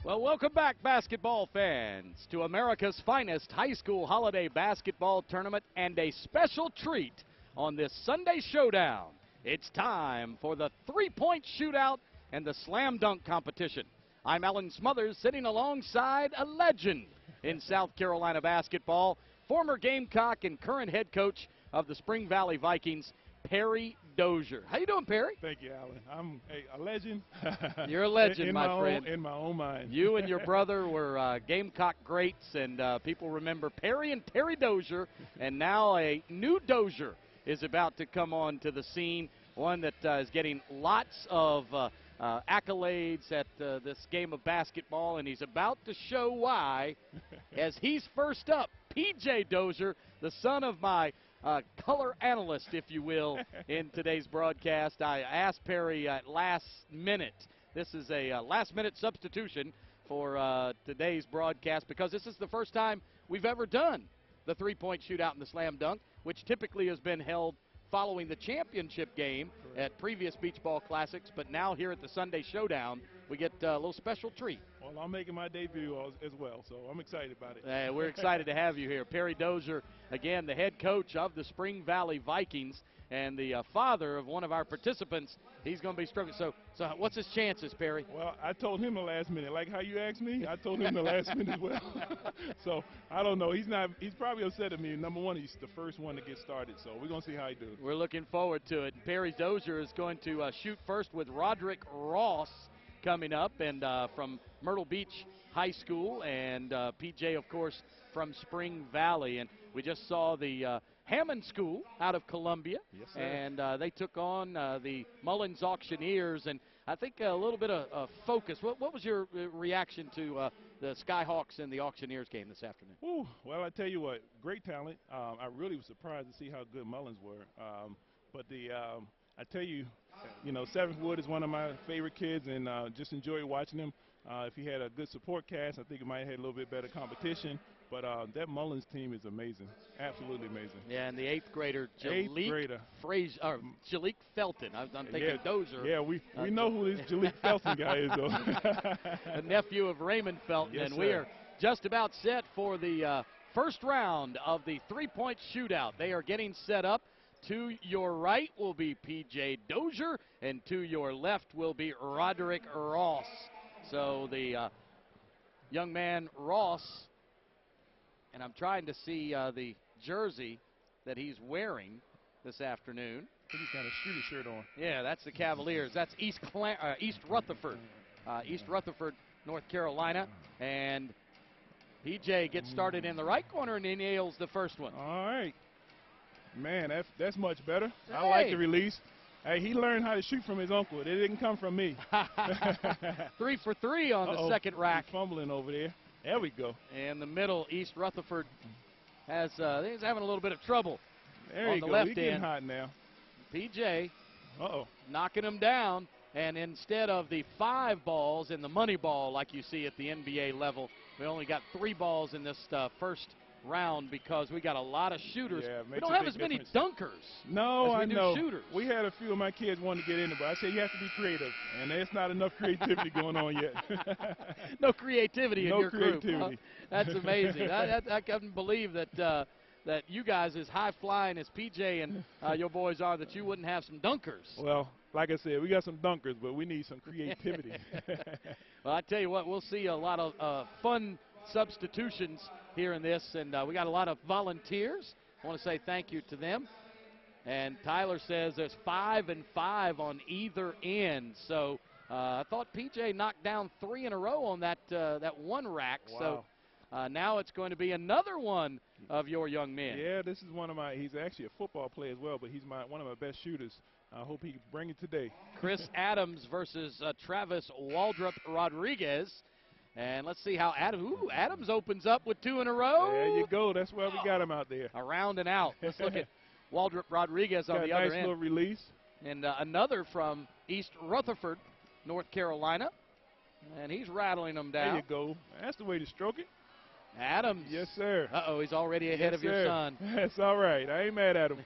Well, welcome back, basketball fans, to America's finest high school holiday basketball tournament and a special treat on this Sunday Showdown. It's time for the three-point shootout and the slam dunk competition. I'm Alan Smothers, sitting alongside a legend in South Carolina basketball, former Gamecock and current head coach of the Spring Valley Vikings, Perry Dozier. How you doing, Perry? Thank you, Alan. I'm a legend. You're a legend, my friend. In my own mind. You and your brother were Gamecock greats, and people remember Perry and Terry Dozier, and now a new Dozier is about to come on to the scene, one that is getting lots of accolades at this game of basketball, and he's about to show why as he's first up. P.J. Dozier, the son of my color analyst, if you will, in today's broadcast. I asked Perry at last minute. This is a last-minute substitution for today's broadcast because this is the first time we've ever done the three-point shootout and the slam dunk, which typically has been held following the championship game at previous beach ball classics, but now here at the Sunday Showdown, we get a little special treat. Well, I'm making my debut as well, so I'm excited about it. We're excited to have you here. Perry Dozier, again, the head coach of the Spring Valley Vikings and the father of one of our participants. He's going to be struggling. So what's his chances, Perry? Well, I told him the last minute. Like how you asked me, I told him the last minute as well. So I don't know. He's probably upset at me. Number one, he's the first one to get started, so we're going to see how he does. We're looking forward to it. Perry Dozier is going to shoot first with Roderick Ross coming up, and from Myrtle Beach High School, and P.J., of course, from Spring Valley. And we just saw the Hammond School out of Columbia, yes, sir. And they took on the Mullins Auctioneers, and I think a little bit of focus. What was your reaction to the Skyhawks and the Auctioneers game this afternoon? Ooh, well, I tell you what, great talent. I really was surprised to see how good Mullins were. But I tell you, Seventh Wood is one of my favorite kids, and just enjoyed watching him. If he had a good support cast, I think he might have had a little bit better competition. But that Mullins team is amazing, absolutely amazing. Yeah, and the eighth grader, Jalik Felton. I'm thinking Dozier. Yeah, we know who this Jalik Felton guy is, though. The nephew of Raymond Felton, yes, and sir. we are just about set for the first round of the three-point shootout. They are getting set up. To your right will be P.J. Dozier, and to your left will be Roderick Ross. So the young man Ross, and I'm trying to see the jersey that he's wearing this afternoon. I think he's got a shooter shirt on. Yeah, that's the Cavaliers. That's East Rutherford, East Rutherford, North Carolina. And P.J. gets started in the right corner, and he nails the first one. All right. Man, that's much better. Hey. I like the release. Hey, he learned how to shoot from his uncle. It didn't come from me. 3 for 3 on the second rack. He's fumbling over there. There we go. In the middle, East Rutherford he's having a little bit of trouble. There on you the go. left He's getting end. hot now. P.J. knocking him down, and instead of the 5 balls in the money ball like you see at the NBA level, we only got 3 balls in this first round because we got a lot of shooters. Yeah, we don't have as many dunkers. No, as we do shooters. We had a few of my kids wanting to get in it, but I said you have to be creative, and there's not enough creativity going on yet. No creativity in your group. Huh? That's amazing. I couldn't believe that that you guys, as high-flying as P.J. and your boys are, that you wouldn't have some dunkers. Well, like I said, we got some dunkers, but we need some creativity. Well, I tell you what, we'll see a lot of fun substitutions here in this, and we got a lot of volunteers. I want to say thank you to them. And Tyler says there's 5 and 5 on either end. So I thought P.J. knocked down 3 in a row on that one rack. Wow. So now it's going to be another one of your young men. Yeah, this is one of my. He's actually a football player as well, but he's one of my best shooters. I hope he can bring it today. Chris Adams versus Travis Waldrop Rodriguez. And let's see how Adams opens up with 2 in a row. There you go. That's why we got him out there. Around and out. Let's look at Waldrop Rodriguez on the other end. Nice little release. And another from East Rutherford, North Carolina. And he's rattling them down. There you go. That's the way to stroke it. Adams. Yes, sir. Uh-oh, he's already ahead of your son. That's all right. I ain't mad at him.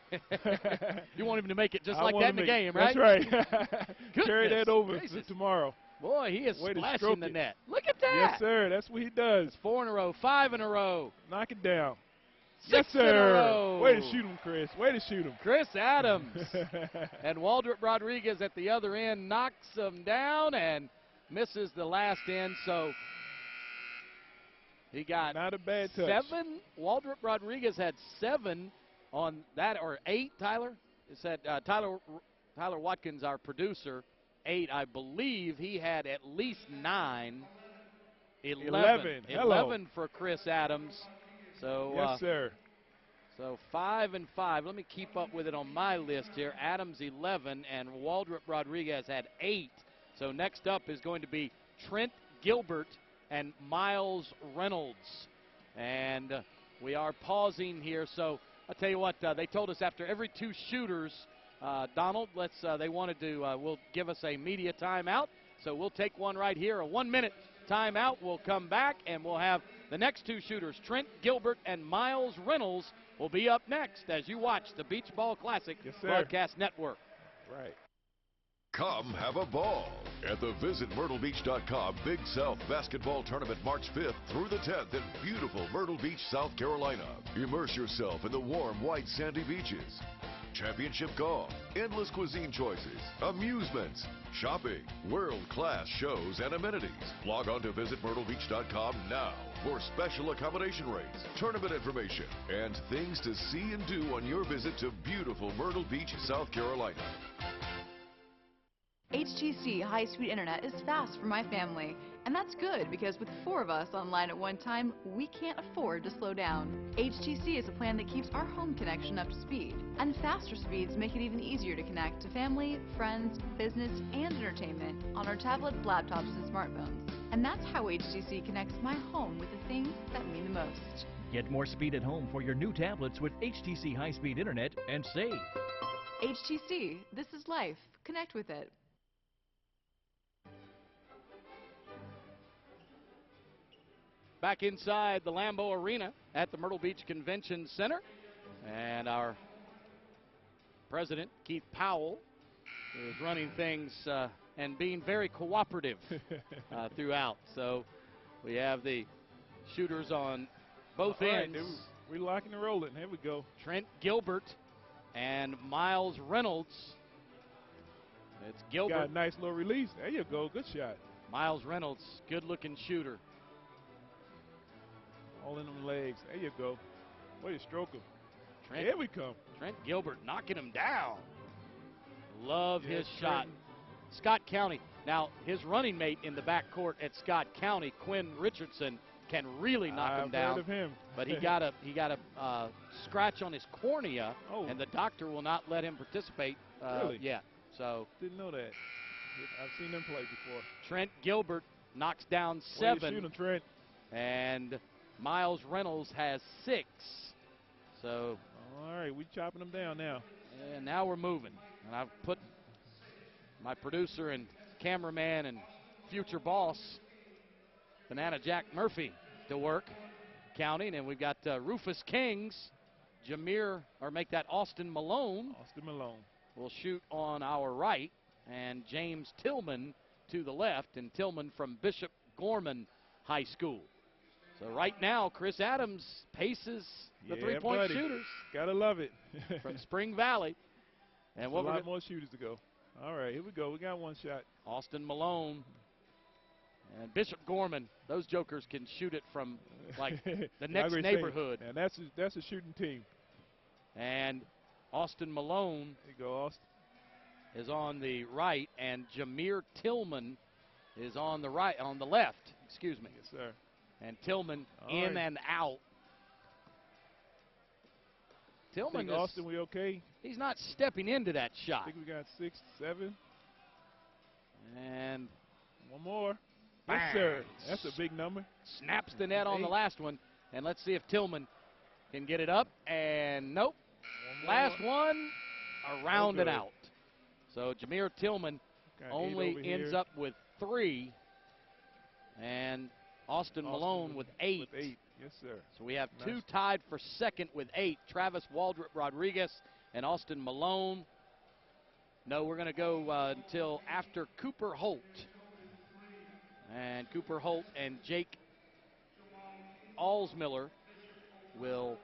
You want him to make it just like that in the game, right? That's right. Carry that over gracious. to tomorrow. Boy, he is Way to splashing stroke the it. net. Look at that. Yes, sir. That's what he does. It's 4 in a row, 5 in a row. Knock it down. 6 Yes, in a sir. row. Way to shoot him, Chris. Way to shoot him. Chris Adams. And Waldrop Rodriguez at the other end knocks him down and misses the last end. So he got not a bad touch. 7. Waldrop Rodriguez had 7 on that, or 8, Tyler? It said Tyler Watkins, our producer, 8. I believe he had at least 9. 11 for Chris Adams. So yes, sir. So 5 and 5. Let me keep up with it on my list here. Adams 11 and Waldrop Rodriguez had 8. So next up is going to be Trent Gilbert and Miles Reynolds. And we are pausing here. So I'll tell you what, they told us after every 2 shooters, Donald, they wanted to, will give us a media timeout. So we'll take one right here, a 1-minute timeout. We'll come back and we'll have the next 2 shooters, Trent Gilbert and Miles Reynolds, will be up next as you watch the Beach Ball Classic Broadcast Network. Right. Come have a ball at the VisitMyrtleBeach.com Big South Basketball Tournament March 5th through the 10th in beautiful Myrtle Beach, South Carolina. Immerse yourself in the warm, white, sandy beaches. Championship golf, endless cuisine choices, amusements, shopping, world-class shows and amenities. Log on to VisitMyrtleBeach.com now for special accommodation rates, tournament information, and things to see and do on your visit to beautiful Myrtle Beach, South Carolina. HTC high-speed internet is fast for my family, and that's good because with 4 of us online at one time, we can't afford to slow down. HTC is a plan that keeps our home connection up to speed, and faster speeds make it even easier to connect to family, friends, business, and entertainment on our tablets, laptops, and smartphones. And that's how HTC connects my home with the things that mean the most. Get more speed at home for your new tablets with HTC high-speed internet and save. HTC, this is life. Connect with it. Back inside the Lambeau Arena at the Myrtle Beach Convention Center. And our president, Keith Powell, is running things and being very cooperative throughout. So we have the shooters on both ends. Right, we're locking and rolling. Here we go. Trent Gilbert and Miles Reynolds. It's Gilbert. Got a nice little release. There you go. Good shot. Miles Reynolds, good-looking shooter. All in them legs. There you go. Way to stroke him. Trent, Here we come. Trent Gilbert knocking him down. Love his Trent. shot. Scott County. Now, his running mate in the backcourt at Scott County, Quinn Richardson, can really knock him down. I've heard of him. But he got a scratch on his cornea, Oh. and the doctor will not let him participate Really? yet. So Didn't know that. I've seen them play before. Trent Gilbert knocks down Way to 7. shoot him, Trent. And Miles Reynolds has 6. So, All right, we chopping them down now. and now we're moving. And I've put my producer and cameraman and future boss, Banana Jack Murphy, to work, counting. And we've got Rufus Kings, Austin Malone. Austin Malone. Will shoot on our right, and James Tillman to the left, and Tillman from Bishop Gorman High School. So right now, Chris Adams paces the three-point shooters. Gotta love it. From Spring Valley. And a lot more shooters to go. All right, here we go. We got one shot. Austin Malone and Bishop Gorman. Those jokers can shoot it from like the next neighborhood. And that's a shooting team. And Austin Malone There you go, Austin. is on the right, and Jameer Tillman is on the right, on the left. Excuse me. Yes, sir. And Tillman All in right. and out. Tillman is, Austin, we okay? he's not stepping into that I shot. think we got 6, 7. And One more. bang, Yes, sir. That's a big number. snaps the net on the 8. last one. And let's see if Tillman can get it up. And nope. One more. Last one, around and good. out. So Jameer Tillman Got 8 only over ends here up with 3. And Austin Malone with 8. With 8. Yes, sir. So we have Nice. 2 tied for second with 8. Travis Waldrop Rodriguez and Austin Malone. No, we're going to go until after Cooper Holt. And Cooper Holt and Jake Allsmiller will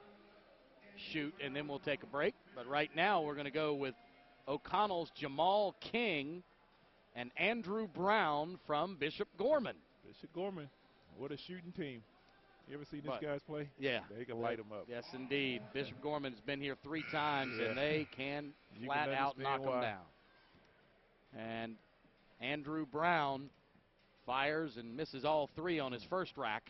shoot, and then we'll take a break. But right now we're going to go with O'Connell's Jamal King and Andrew Brown from Bishop Gorman. Bishop Gorman, what a shooting team. You ever seen these guys play? Yeah. They can light them up. Yes, indeed. Bishop Gorman's been here 3 times, and they can flat out knock them down. And Andrew Brown fires and misses all 3 on his first rack.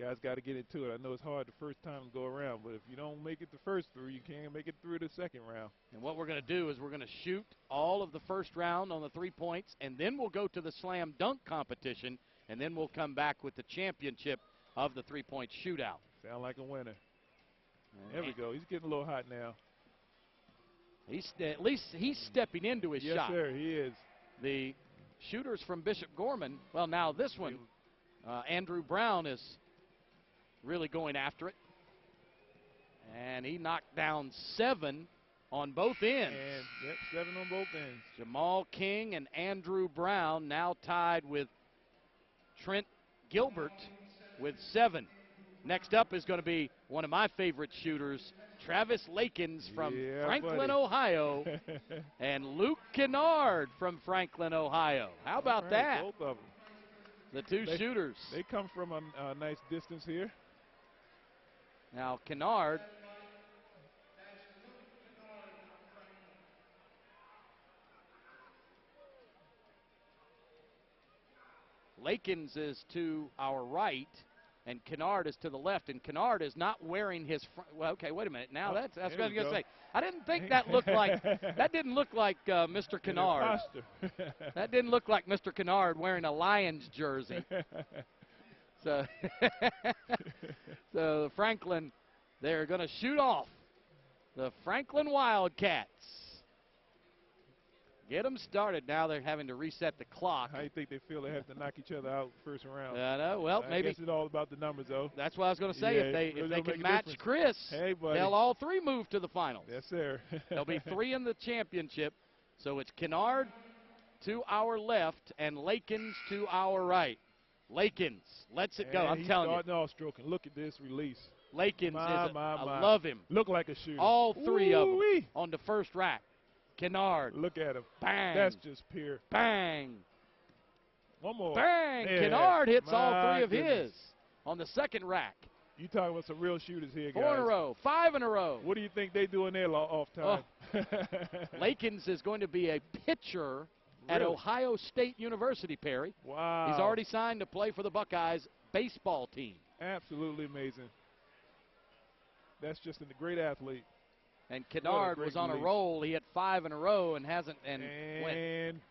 Guys got to get into it. I know it's hard the first time to go around, but if you don't make it the first 3, you can't make it through the second round. And what we're going to do is we're going to shoot all of the first round on the 3 points, and then we'll go to the slam dunk competition, and then we'll come back with the championship of the 3-point shootout. Sound like a winner. There we go. He's getting a little hot now. At least he's stepping into his shot. Yes, sir, he is. The shooters from Bishop Gorman, well, now this one, Andrew Brown is really going after it. And he knocked down 7 on both ends. And, yep, 7 on both ends. Jamal King and Andrew Brown now tied with Trent Gilbert with 7. Next up is going to be one of my favorite shooters, Travis Lakins from Franklin, Ohio, and Luke Kennard from Franklin, Ohio. How about that? Both of them. The 2 shooters. They come from a nice distance here. Now, Kennard. Lakins is to our right, and Kennard is to the left, and Kennard is not wearing his well, okay, wait a minute. Now that's what I was going to say. I didn't think that looked like that didn't look like Mr. Kennard. That didn't look like Mr. Kennard wearing a Lions jersey. So so Franklin, they're going to shoot off the Franklin Wildcats. Get them started. Now they're having to reset the clock. How do you think they feel they have to knock each other out first round? I know. Well, maybe. I guess it's all about the numbers, though. That's what I was going to say. Yeah, if they can match Chris, they'll all 3 move to the finals. Yes, sir. There'll be 3 in the championship. So it's Kennard to our left and Lakins to our right. Lakins lets it go. I'm telling you. Starting off stroking. Look at this release. Lakins I love him. Look like a shooter. All 3 of them on the first rack. Kennard. Look at him. Bang. That's just pure. Bang. One more. Bang. Yeah. Kennard hits all 3 of his on the second rack. You talking about some real shooters here, guys. 4 in a row. 5 in a row. What do you think they do in their off time? Lakins is going to be a pitcher at Ohio State University, Perry. Wow. He's already signed to play for the Buckeyes baseball team. Absolutely amazing. That's just a great athlete. And Kennard was on a roll. He had 5 in a row and hasn't went.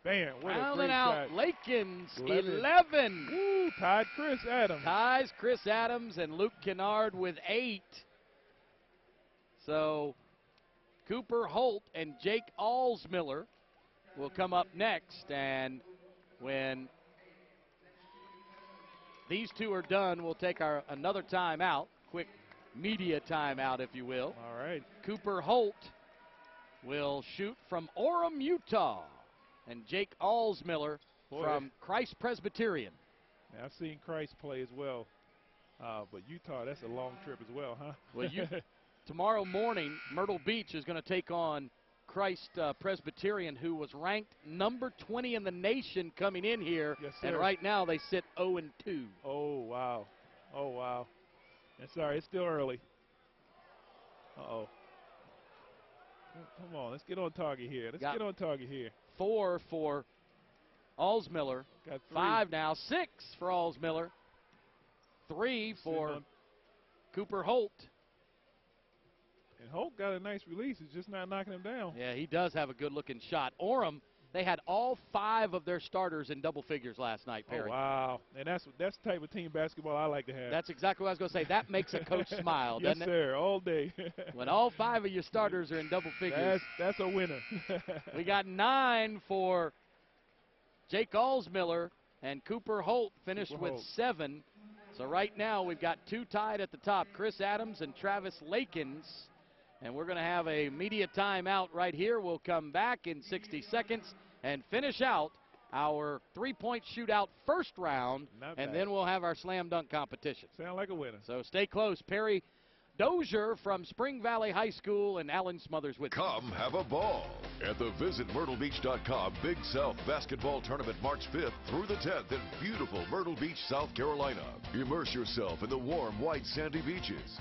Bam! What a rounding great out shot. Lakins 11. Woo, tied Chris Adams. Ties Chris Adams and Luke Kennard with 8. So Cooper Holt and Jake Allsmiller will come up next, and when these 2 are done, we'll take another timeout. Quick media timeout, if you will. All right. Cooper Holt will shoot from Orem, Utah, and Jake Allsmiller from Christ Presbyterian. Now, I've seen Christ play as well, but Utah, that's a long trip as well, huh? Well, tomorrow morning, Myrtle Beach is going to take on Christ Presbyterian, who was ranked number 20 in the nation coming in here. Yes, sir. And right now they sit 0-2. Oh, wow. Oh, wow. And sorry, it's still early. Uh-oh. Come on, let's get on target here. Let's get on target here. 4 for Allsmiller. Got 3. 5 now. 6 for Allsmiller. 3 for Cooper Holt. And Holt got a nice release. He's just not knocking him down. Yeah, he does have a good-looking shot. Orem, they had all 5 of their starters in double figures last night, Perry. Oh, wow. And that's the type of team basketball I like to have. That's exactly what I was going to say. That makes a coach smile, doesn't it? Yes, sir, all day. When all 5 of your starters are in double figures. That's a winner. We got 9 for Jake Allsmiller, and Cooper Holt finished with 7. So right now we've got 2 tied at the top, Chris Adams and Travis Lakins. And we're going to have a media timeout right here. We'll come back in 60 seconds and finish out our three-point shootout first round, Not and bad. then we'll have our slam dunk competition. Sound like a winner. So stay close. Perry Dozier from Spring Valley High School and Alan Smothers with you. Come have a ball at the VisitMyrtleBeach.com Big South Basketball Tournament March 5th through the 10th in beautiful Myrtle Beach, South Carolina. Immerse yourself in the warm, white, sandy beaches.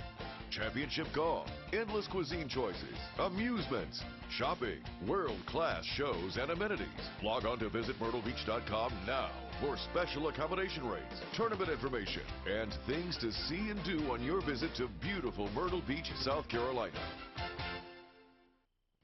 Championship golf, endless cuisine choices, amusements, shopping, world-class shows and amenities. Log on to VisitMyrtleBeach.com now for special accommodation rates, tournament information, and things to see and do on your visit to beautiful Myrtle Beach, South Carolina.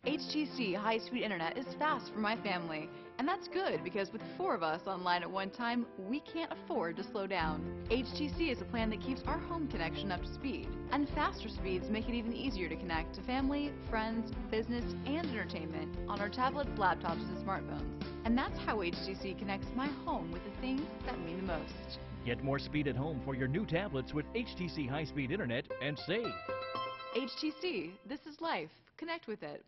HTC high-speed internet is fast for my family, and that's good because with 4 of us online at one time, we can't afford to slow down. HTC is a plan that keeps our home connection up to speed, and faster speeds make it even easier to connect to family, friends, business, and entertainment on our tablets, laptops, and smartphones. And that's how HTC connects my home with the things that mean the most. Get more speed at home for your new tablets with HTC high-speed internet and save. HTC, this is life. Connect with it.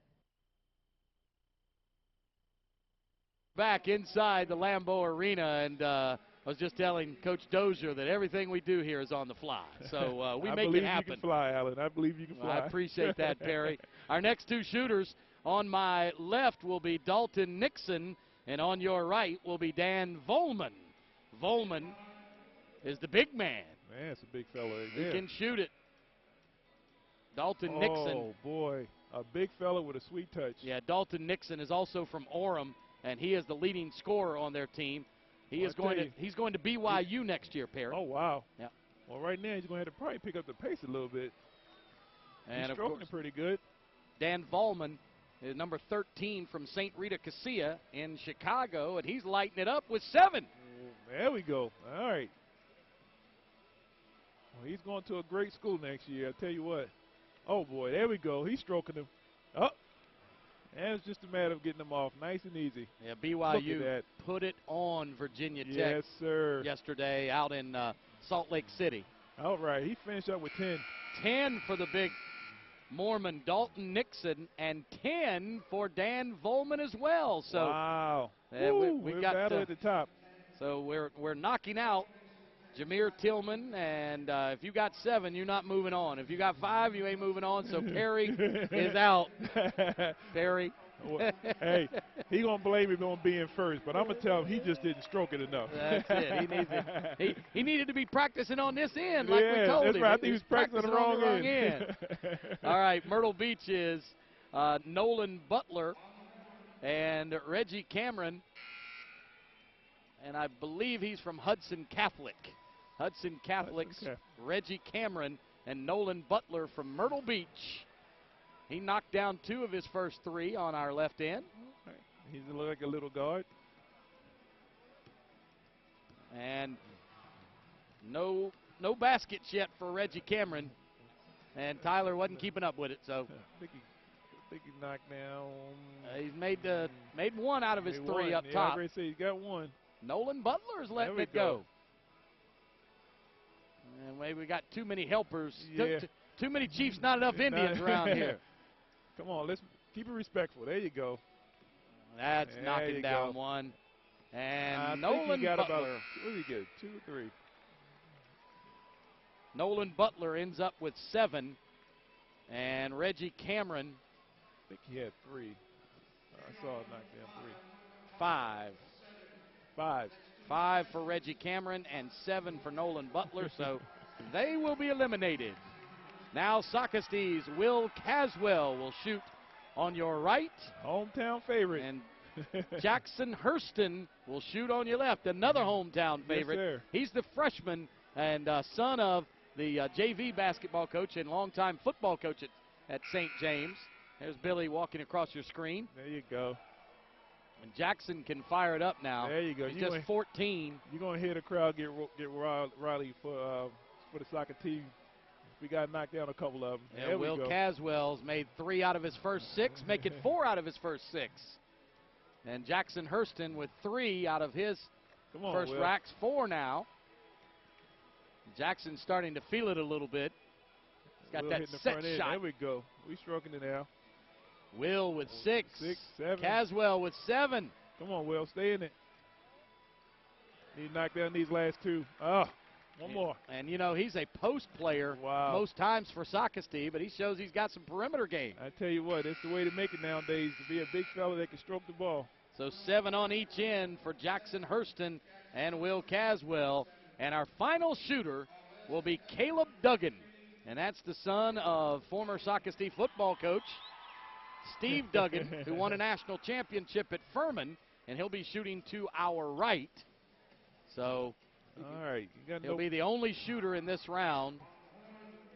Back inside the Lambeau Arena, and I was just telling Coach Dozier that everything we do here is on the fly. So we make it happen. I believe you can fly, Alan. I believe you can fly. I appreciate that, Perry. Our next 2 shooters on my left will be Dalton Nixon, and on your right will be Dan Volman. Volman is the big man. Man, it's a big fella right He there. can shoot it. Dalton Nixon. Oh, boy. A big fella with a sweet touch. Yeah, Dalton Nixon is also from Orem, and he is the leading scorer on their team. He's going to BYU next year, Perry. Oh, wow. Yeah. Well, right now he's going to have to probably pick up the pace a little bit. And he's of stroking course, it pretty good. Dan Volman is number 13 from St. Rita Cassia in Chicago, and he's lighting it up with 7. There we go. All right. Well, he's going to a great school next year, I tell you what. Oh, boy, there we go. He's stroking him. Oh, and it's just a matter of getting them off nice and easy. Yeah, BYU put it on Virginia Tech yes, sir. yesterday out in Salt Lake City. All right, he finished up with 10. 10 for the big Mormon Dalton Nixon, and 10 for Dan Volman as well. So wow. we've got battle at the top. So we're knocking out Jameer Tillman, and if you got 7, you're not moving on. If you got 5, you ain't moving on. So Perry is out. Perry. Well, hey, he gonna blame me on being first, but I'm gonna tell him he just didn't stroke it enough. That's it. He needs it. He needed to be practicing on this end, like we told that's him. Right. I think he was practicing on the wrong end. All right, Myrtle Beach is Nolan Butler and Reggie Cameron, and I believe he's from Hudson Catholic. Hudson Catholic's Reggie Cameron and Nolan Butler from Myrtle Beach. He knocked down 2 of his first 3 on our left end. He's like a little guard. And no baskets yet for Reggie Cameron. And Tyler wasn't keeping up with it, so. I think he knocked down. He's made 1 out of his 3 up top. I say he got 1. Nolan Butler's letting it go. And maybe we got too many helpers. Yeah. Too many Chiefs, not enough Indians around here. Come on, let's keep it respectful. There you go. That's knocking down 1. And Nolan got Butler. What did he get? 2 or 3? Nolan Butler ends up with 7. And Reggie Cameron. I think he had 3. I saw it knock down 3. 5. 5. 5 for Reggie Cameron and 7 for Nolan Butler, so they will be eliminated. Now Socrates, Will Caswell will shoot on your right. Hometown favorite. And Jackson Hurston will shoot on your left, another hometown favorite. Yes, sir. He's the freshman and son of the JV basketball coach and longtime football coach at St. James. There's Billy walking across your screen. There you go. And Jackson can fire it up now. There you go. He's just 14. You're going to hear the crowd get rowdy for the soccer team. We got knocked down a couple of them. Yeah, Will Caswell's made 3 out of his first 6, making 4 out of his first 6. And Jackson Hurston with 3 out of his first racks, 4 now. Jackson's starting to feel it a little bit. He's got that set shot. There we go. We stroking it now. Will with 6. 6, 7. Caswell with 7. Come on, Will. Stay in it. He knocked down these last two. Oh, one more. And, you know, he's a post player most times for Saccastee, but he shows he's got some perimeter game. I tell you what, it's the way to make it nowadays, to be a big fella that can stroke the ball. So 7 on each end for Jackson Hurston and Will Caswell. And our final shooter will be Caleb Duggan. And that's the son of former Saccastee football coach Steve Duggan, who won a national championship at Furman. And he'll be shooting to our right. So all right, he'll be the only shooter in this round.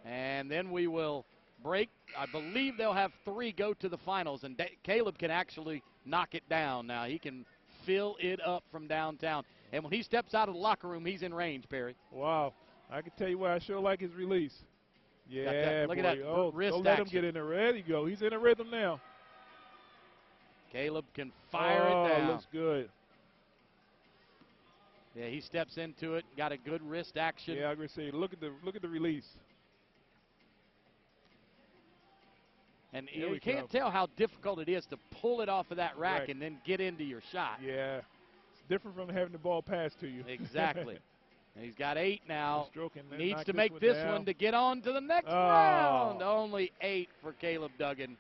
And then we will break. I believe they'll have 3 go to the finals. And Caleb can actually knock it down now. He can fill it up from downtown. And when he steps out of the locker room, he's in range, Perry. Wow. I can tell you what, I sure like his release. Yeah, look boy. at that wrist don't let him action. get in there. There you go. He's in a rhythm now. Caleb can fire it down. Looks good. Yeah, he steps into it, got a good wrist action. Yeah, I'm going to say, look at the release. And you can't tell how difficult it is to pull it off of that rack and then get into your shot. Yeah. It's different from having the ball passed to you. Exactly. And he's got 8 now. Needs to knock make this one to get on to the next round. Only 8 for Caleb Duggan.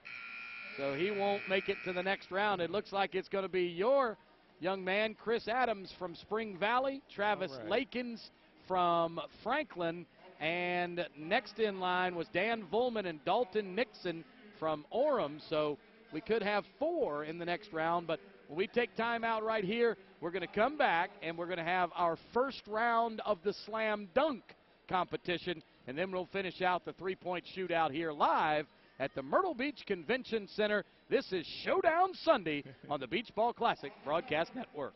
So he won't make it to the next round. It looks like it's going to be your young man, Chris Adams from Spring Valley, Travis Lakins from Franklin, and next in line was Dan Volman and Dalton Nixon from Orem. So we could have 4 in the next round, but when we take time out right here, we're going to come back and we're going to have our first round of the slam dunk competition, and then we'll finish out the 3-point shootout here live at the Myrtle Beach Convention Center. This is Showdown Sunday on the Beach Ball Classic Broadcast Network.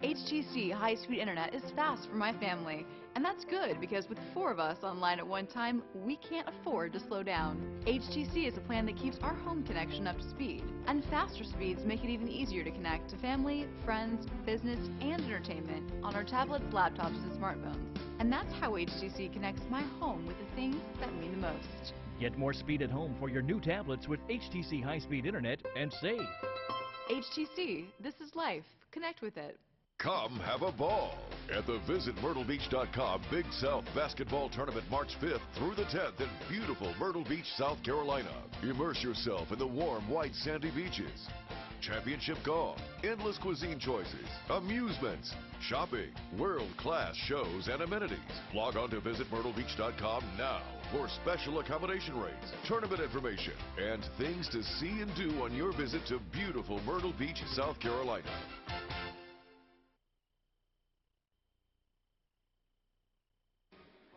HTC high-speed internet is fast for my family, and that's good because with 4 of us online at one time, we can't afford to slow down. HTC is a plan that keeps our home connection up to speed, and faster speeds make it even easier to connect to family, friends, business, and entertainment on our tablets, laptops, and smartphones. And that's how HTC connects my home with the things that mean the most. Get more speed at home for your new tablets with HTC high-speed internet and save. HTC, this is life. Connect with it. Come have a ball at the VisitMyrtleBeach.com Big South Basketball Tournament March 5th through the 10th in beautiful Myrtle Beach, South Carolina. Immerse yourself in the warm, white, sandy beaches. Championship golf, endless cuisine choices, amusements, shopping, world-class shows and amenities. Log on to VisitMyrtleBeach.com now for special accommodation rates, tournament information, and things to see and do on your visit to beautiful Myrtle Beach, South Carolina.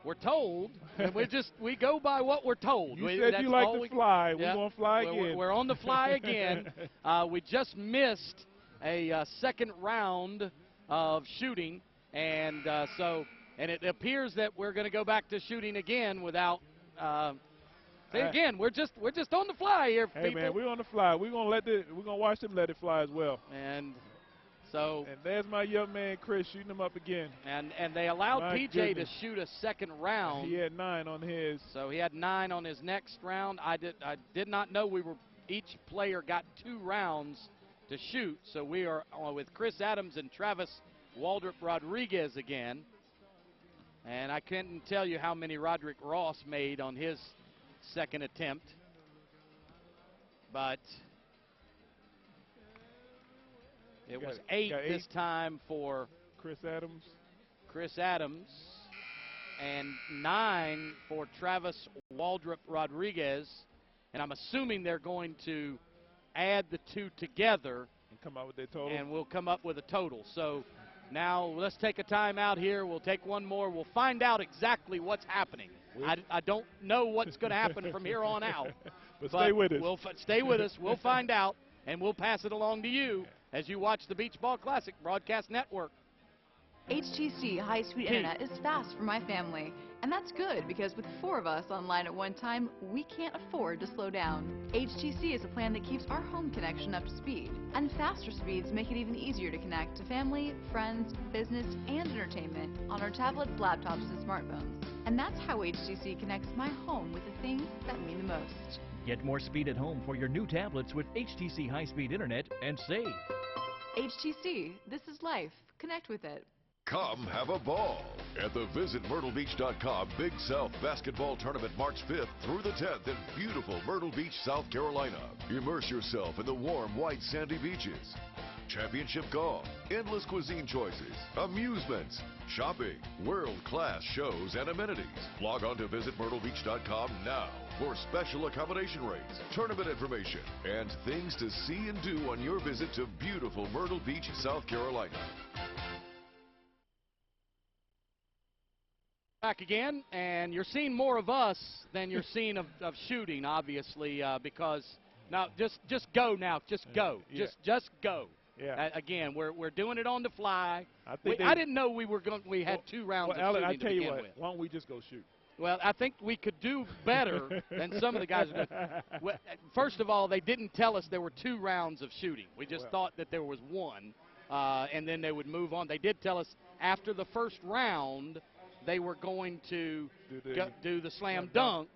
We're told, and we go by what we're told. You said you like to fly. Yeah, we're going to fly again. We're on the fly again. We just missed a second round of shooting, and it appears that we're going to go back to shooting again without. Again, we're just on the fly here, hey, people. Man, we're on the fly. We're gonna watch them let it fly as well. And there's my young man Chris shooting them up again. And they allowed PJ to shoot a second round. He had 9 on his. So he had 9 on his next round. I did not know each player got 2 rounds to shoot. So we are with Chris Adams and Travis Waldrop Rodriguez again. And I couldn't tell you how many Roderick Ross made on his second attempt. But it was 8 this time for Chris Adams. And 9 for Travis Waldrop Rodriguez. And I'm assuming they're going to add the 2 together. And come out with their total. And we'll come up with a total. So now let's take a time out here. We'll take one more. We'll find out exactly what's happening. I don't know what's going to happen from here on out. But stay with us. Stay with us. We'll find out, and we'll pass it along to you as you watch the Beach Ball Classic Broadcast Network. HTC high-speed internet is fast for my family, and that's good because with 4 of us online at one time, we can't afford to slow down. HTC is a plan that keeps our home connection up to speed, and faster speeds make it even easier to connect to family, friends, business, and entertainment on our tablets, laptops, and smartphones. And that's how HTC connects my home with the things that mean the most. Get more speed at home for your new tablets with HTC high-speed internet and save. HTC, this is life. Connect with it. Come have a ball at the VisitMyrtleBeach.com Big South Basketball Tournament March 5th through the 10th in beautiful Myrtle Beach, South Carolina. Immerse yourself in the warm, white, sandy beaches. Championship golf, endless cuisine choices, amusements, shopping, world-class shows and amenities. Log on to VisitMyrtleBeach.com now for special accommodation rates, tournament information, and things to see and do on your visit to beautiful Myrtle Beach, South Carolina. Back again, and you're seeing more of us than you're seeing of shooting, obviously, because now just go now, just go, Yeah. just go. Yeah. Again, we're doing it on the fly. I I didn't know we had 2 rounds well, of Alec, shooting I tell to you begin what, with. why don't we just go shoot? Well, I think we could do better than some of the guys are doing. Well, first of all, they didn't tell us there were 2 rounds of shooting. We just thought that there was 1, and then they would move on. They did tell us after the first round they were going to do the slam dunk,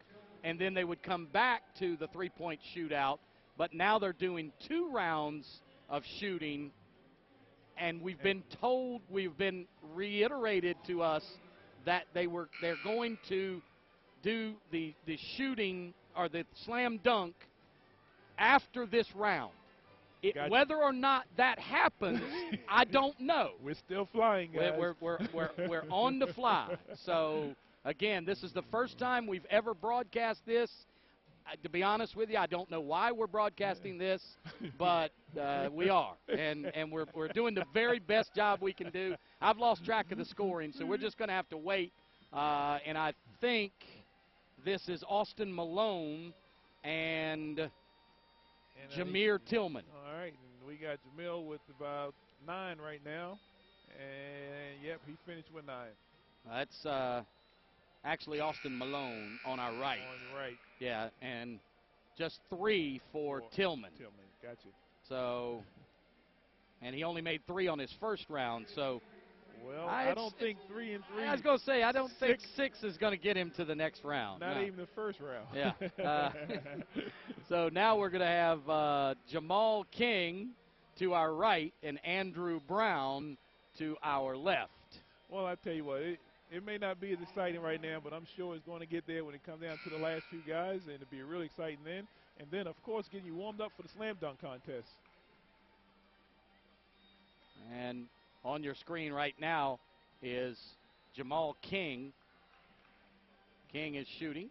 and then they would come back to the three-point shootout. But now they're doing 2 rounds of shooting, and we've been reiterated to us that they're going to do the shooting or the slam dunk after this round. Gotcha. Whether or not that happens, I don't know. We're still flying, guys. We're on the fly. So again, this is the first time we've ever broadcast this. To be honest with you, I don't know why we're broadcasting this, but we are, and we're doing the very best job we can do. I've lost track of the scoring, so we're just going to have to wait. And I think this is Austin Malone and Jameer Tillman. All right, and we got Jamil with about 9 right now, and yep, he finished with 9. That's actually Austin Malone on our right. On the right. Yeah, and just 3 for Tillman. Tillman, gotcha. So, and he only made 3 on his first round. So, well, I don't think 3 and 3. I was going to say I don't think 6 is going to get him to the next round. Not even the first round. Yeah. So now we're going to have Jamal King to our right and Andrew Brown to our left. Well, I tell you what, it may not be as exciting right now, but I'm sure it's going to get there when it comes down to the last few guys, and it'll be really exciting then. And then, of course, getting you warmed up for the slam dunk contest. And on your screen right now is Jamal King. King is shooting.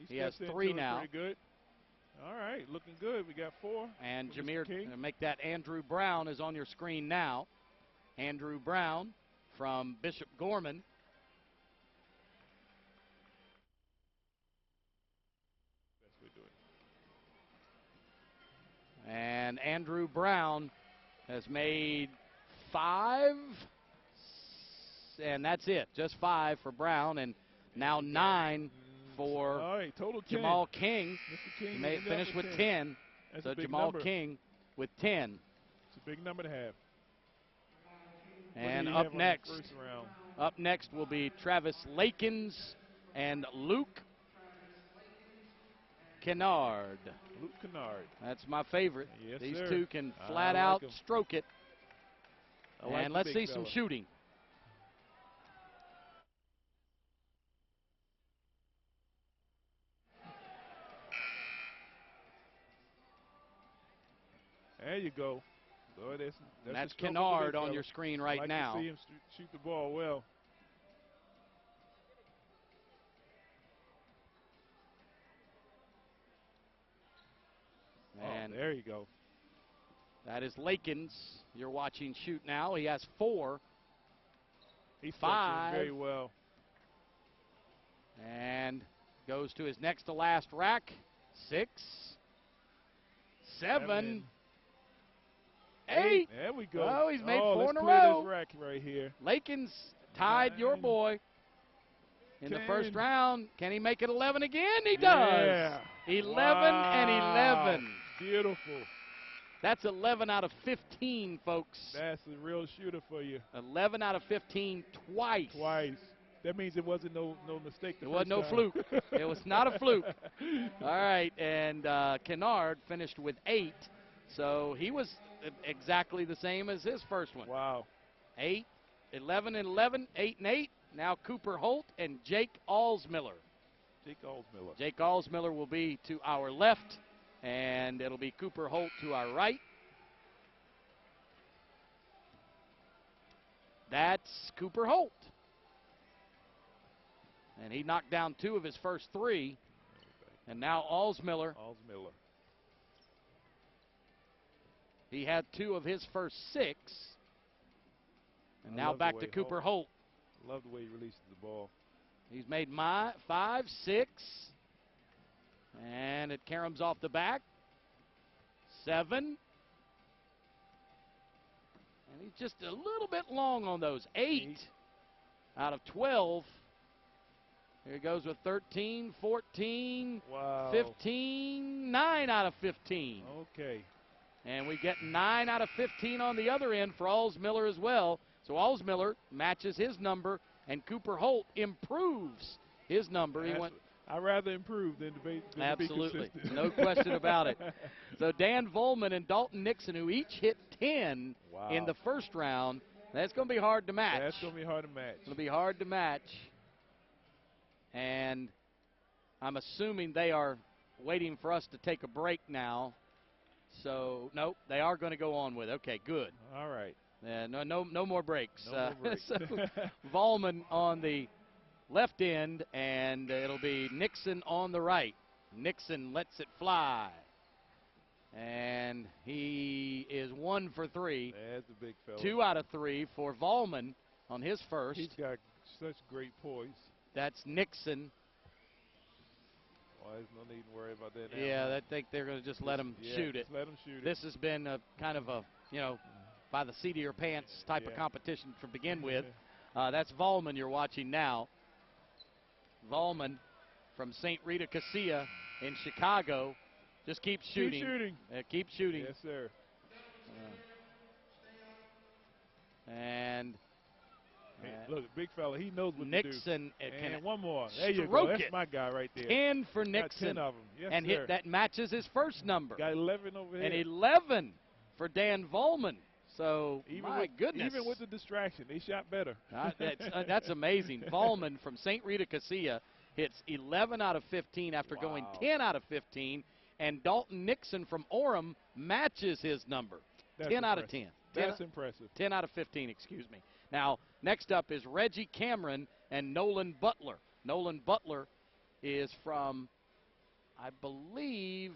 He has 3 now. Pretty good. All right, looking good. We got 4. And Jameer, make that Andrew Brown is on your screen now. Andrew Brown from Bishop Gorman. And Andrew Brown has made 5, and that's it. Just 5 for Brown, and now 9 for total 10. Jamal King. Mr. King May finish with 10. That's So Jamal King with 10. It's a big number to have. And up next will be Travis Lakins and Luke Kennard. Luke Kennard. That's my favorite. Yes, These sir. 2 can I flat like out 'em. stroke it. Like and let's see some shooting. There you go. Boy, that's Kennard on your screen right now. To see him shoot the ball well. And there you go. That is Lakins. You're watching shoot now. He has 4. He's 5. very well. And goes to his next to last rack. 6. 7. 8. There we go. Oh, he's made 4 in a let's row. clear this rack right here. Lakins tied your boy in 10. the first round. Can he make it 11 again? He does. Yeah. 11 Wow. and 11. Beautiful. That's 11 out of 15, folks. That's a real shooter for you. 11 out of 15 twice. That means it wasn't no mistake. It wasn't no fluke. It was not a fluke. All right, and Kennard finished with 8, so he was exactly the same as his first one. Wow. 8, 11 and 11, 8 and 8. Now Cooper Holt and Jake Allsmiller. Jake Allsmiller will be to our left, and it'll be Cooper Holt to our right. That's Cooper Holt. And he knocked down 2 of his first 3. And now Allsmiller. He had 2 of his first 6. And now back to Cooper Holt. Love the way he releases the ball. He's made 5, 6. And it caroms off the back. 7. And he's just a little bit long on those. 8 out of 12. Here he goes with 13, 14, wow. 15, 9 out of 15. Okay. And we get 9 out of 15 on the other end for Allsmiller as well. So Allsmiller matches his number, and Cooper Holt improves his number. I'd rather improve than be absolutely, consistent. no question about it. So Dan Volman and Dalton Nixon, who each hit 10 in the first round, that's going to be hard to match. That's going to be hard to match. It'll be hard to match. And I'm assuming they are waiting for us to take a break now. So, nope, they are going to go on with it. Okay, good. All right. No more breaks. No more breaks. So Volman on the left end, and it'll be Nixon on the right. Nixon lets it fly. And he is 1 for 3. That's a big fella. 2 out of 3 for Volman on his first. He's got such great poise. That's Nixon. Well, there's no need to worry about that now. Yeah, I think they're going to just let him shoot it. Let him shoot it. This has been a kind of a, by the seat of your pants type of competition to begin with. That's Volman you're watching now. Volman from St. Rita Casilla in Chicago. Just keep shooting. Keep shooting. Keep shooting. Yes, sir. And look, big fella, he knows what Nixon to do. can and one more. There you stroke go. That's it. my guy right there. 10 for Nixon. 10 of them. Yes, and sir. that matches his first number. Got 11 over here. And 11 for Dan Volman. So, my goodness. Even with the distraction, they shot better. That's amazing. Volman from St. Rita Casilla hits 11 out of 15 after going 10 out of 15. And Dalton Nixon from Orem matches his number. That's 10 out of 10. That's impressive. 10 out of 15, excuse me. Now, next up is Reggie Cameron and Nolan Butler. Nolan Butler is from, I believe,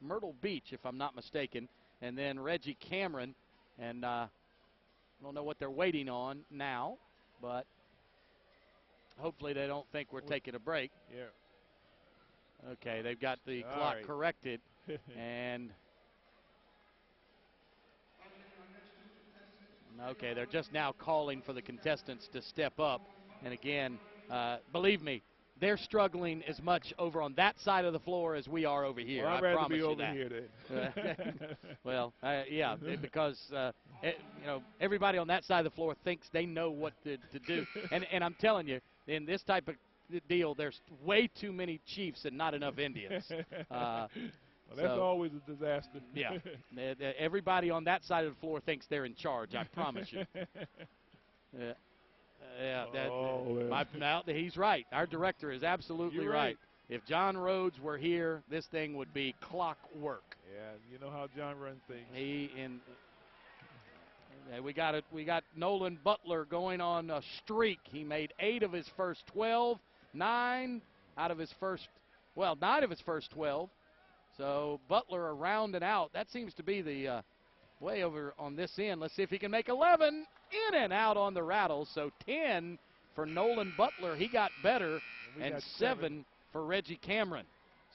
Myrtle Beach, if I'm not mistaken. And then Reggie Cameron, and I don't know what they're waiting on now, but hopefully they don't think we're taking a break. Yeah. Okay, they've got the clock corrected, and okay, they're just now calling for the contestants to step up. And again, believe me, they're struggling as much over on that side of the floor as we are over here. Well, I'd I rather promise be you over that. here then. Well, yeah, because everybody on that side of the floor thinks they know what to do, and I'm telling you, in this type of deal, there's way too many chiefs and not enough Indians. Well, that's always a disaster. Yeah. Everybody on that side of the floor thinks they're in charge, I promise you. He's right. Our director is absolutely right. If John Rhodes were here, this thing would be clockwork. Yeah, you know how John runs things. We got Nolan Butler going on a streak. He made 8 of his first 12, 9 out of his first 12. So Butler around and out. That seems to be the way over on this end. Let's see if he can make 11 in and out on the rattle. So 10 for Nolan Butler. He got better, and 7 for Reggie Cameron.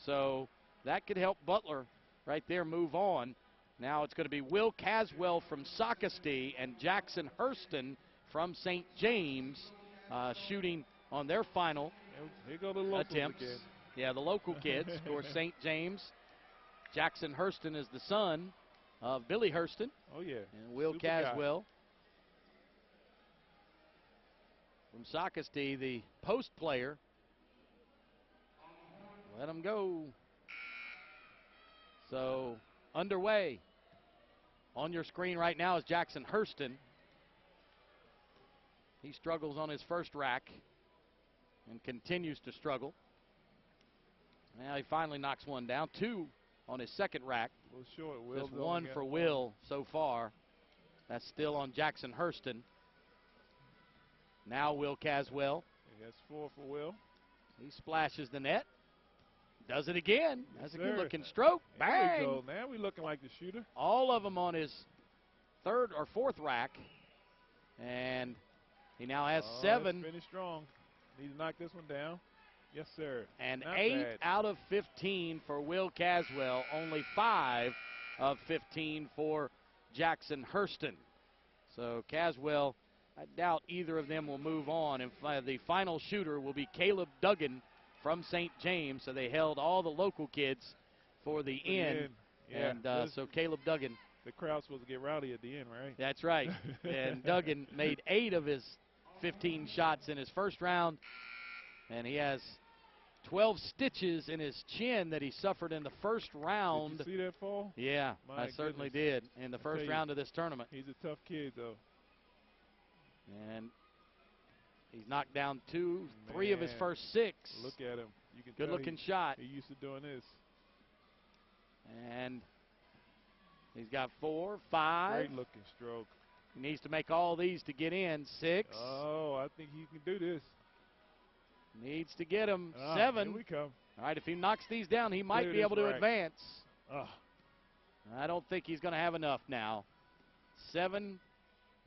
So that could help Butler right there move on. Now it's going to be Will Caswell from Sockasty and Jackson Hurston from St. James shooting on their final Here go the locals attempts. Again. Yeah, the local kids. Of course, St. James. Jackson Hurston is the son of Billy Hurston. Oh, yeah. And Will Caswell. from Sockasty, the post player. Let him go. So underway. On your screen right now is Jackson Hurston. He struggles on his first rack and continues to struggle. Now he finally knocks one down. 2 on his second rack. A little short. Will's Just 1 for Will so far. That's still on Jackson Hurston. Now Will Caswell. That's 4 for Will. He splashes the net. Does it again. Yes, That's a good looking sir. stroke. There Bang. we go. Now we're looking like the shooter. All of them on his third or fourth rack. And he now has 7. Finish strong. Need to knock this one down. Yes, sir. And Not 8 bad. out of 15 for Will Caswell. Only 5 of 15 for Jackson Hurston. So Caswell, I doubt either of them will move on. And the final shooter will be Caleb Duggan from St. James. So they held all the local kids for the end. Yeah. And so Caleb Duggan. The crowd's supposed to get rowdy at the end, right? That's right. And Duggan made 8 of his 15 shots in his first round. And he has 12 stitches in his chin that he suffered in the first round. Did you see that fall? Yeah, My I certainly goodness. did in the first round of this tournament. He's a tough kid, though. And he's knocked down 3 of his Man, first 6. Look at him. You can Good tell looking shot. He used to doing this. And he's got 4, 5. Great looking stroke. He needs to make all these to get in. 6. Oh, I think he can do this. Needs to get him. Ah, 7. Here we come. All right, if he knocks these down, he might Clear be this able to rack. advance. Ah, I don't think he's going to have enough now. 7,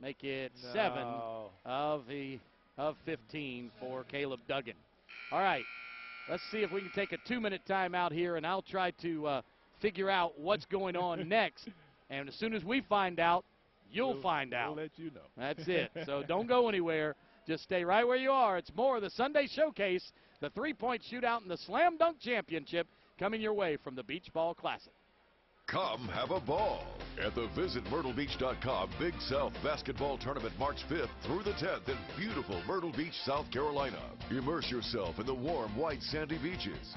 make it 7 no. of 15 for Caleb Duggan. All right, let's see if we can take a 2-minute timeout here, and I'll try to figure out what's going on next. And as soon as we find out, you'll find out. We'll let you know. That's it. So don't go anywhere. Just stay right where you are. It's more of the Sunday Showcase, the three-point shootout, and the Slam Dunk Championship coming your way from the Beach Ball Classic. Come have a ball at the VisitMyrtleBeach.com Big South Basketball Tournament March 5th through the 10th in beautiful Myrtle Beach, South Carolina. Immerse yourself in the warm, white, sandy beaches.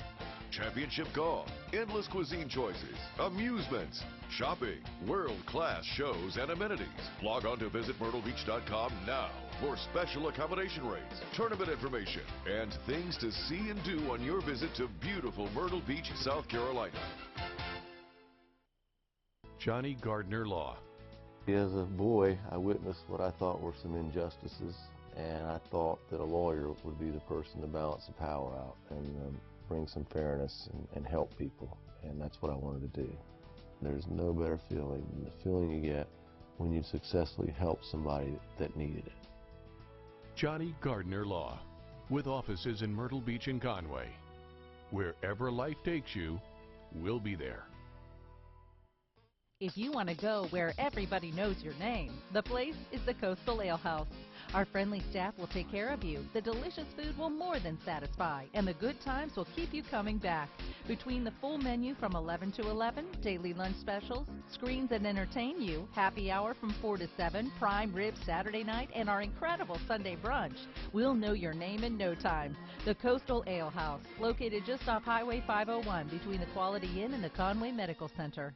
Championship golf, endless cuisine choices, amusements, shopping, world-class shows and amenities. Log on to VisitMyrtleBeach.com now for special accommodation rates, tournament information, and things to see and do on your visit to beautiful Myrtle Beach, South Carolina. Johnny Gardner Law. As a boy, I witnessed what I thought were some injustices, and I thought that a lawyer would be the person to balance the power out and bring some fairness and help people, and that's what I wanted to do. There's no better feeling than the feeling you get when you successfully help somebody that needed it. Johnny Gardner Law, with offices in Myrtle Beach and Conway. Wherever life takes you, we'll be there. If you want to go where everybody knows your name, the place is the Coastal Ale House. Our friendly staff will take care of you. The delicious food will more than satisfy, and the good times will keep you coming back. Between the full menu from 11 to 11, daily lunch specials, screens that entertain you, happy hour from 4 to 7, prime rib Saturday night, and our incredible Sunday brunch, we'll know your name in no time. The Coastal Ale House, located just off Highway 501 between the Quality Inn and the Conway Medical Center.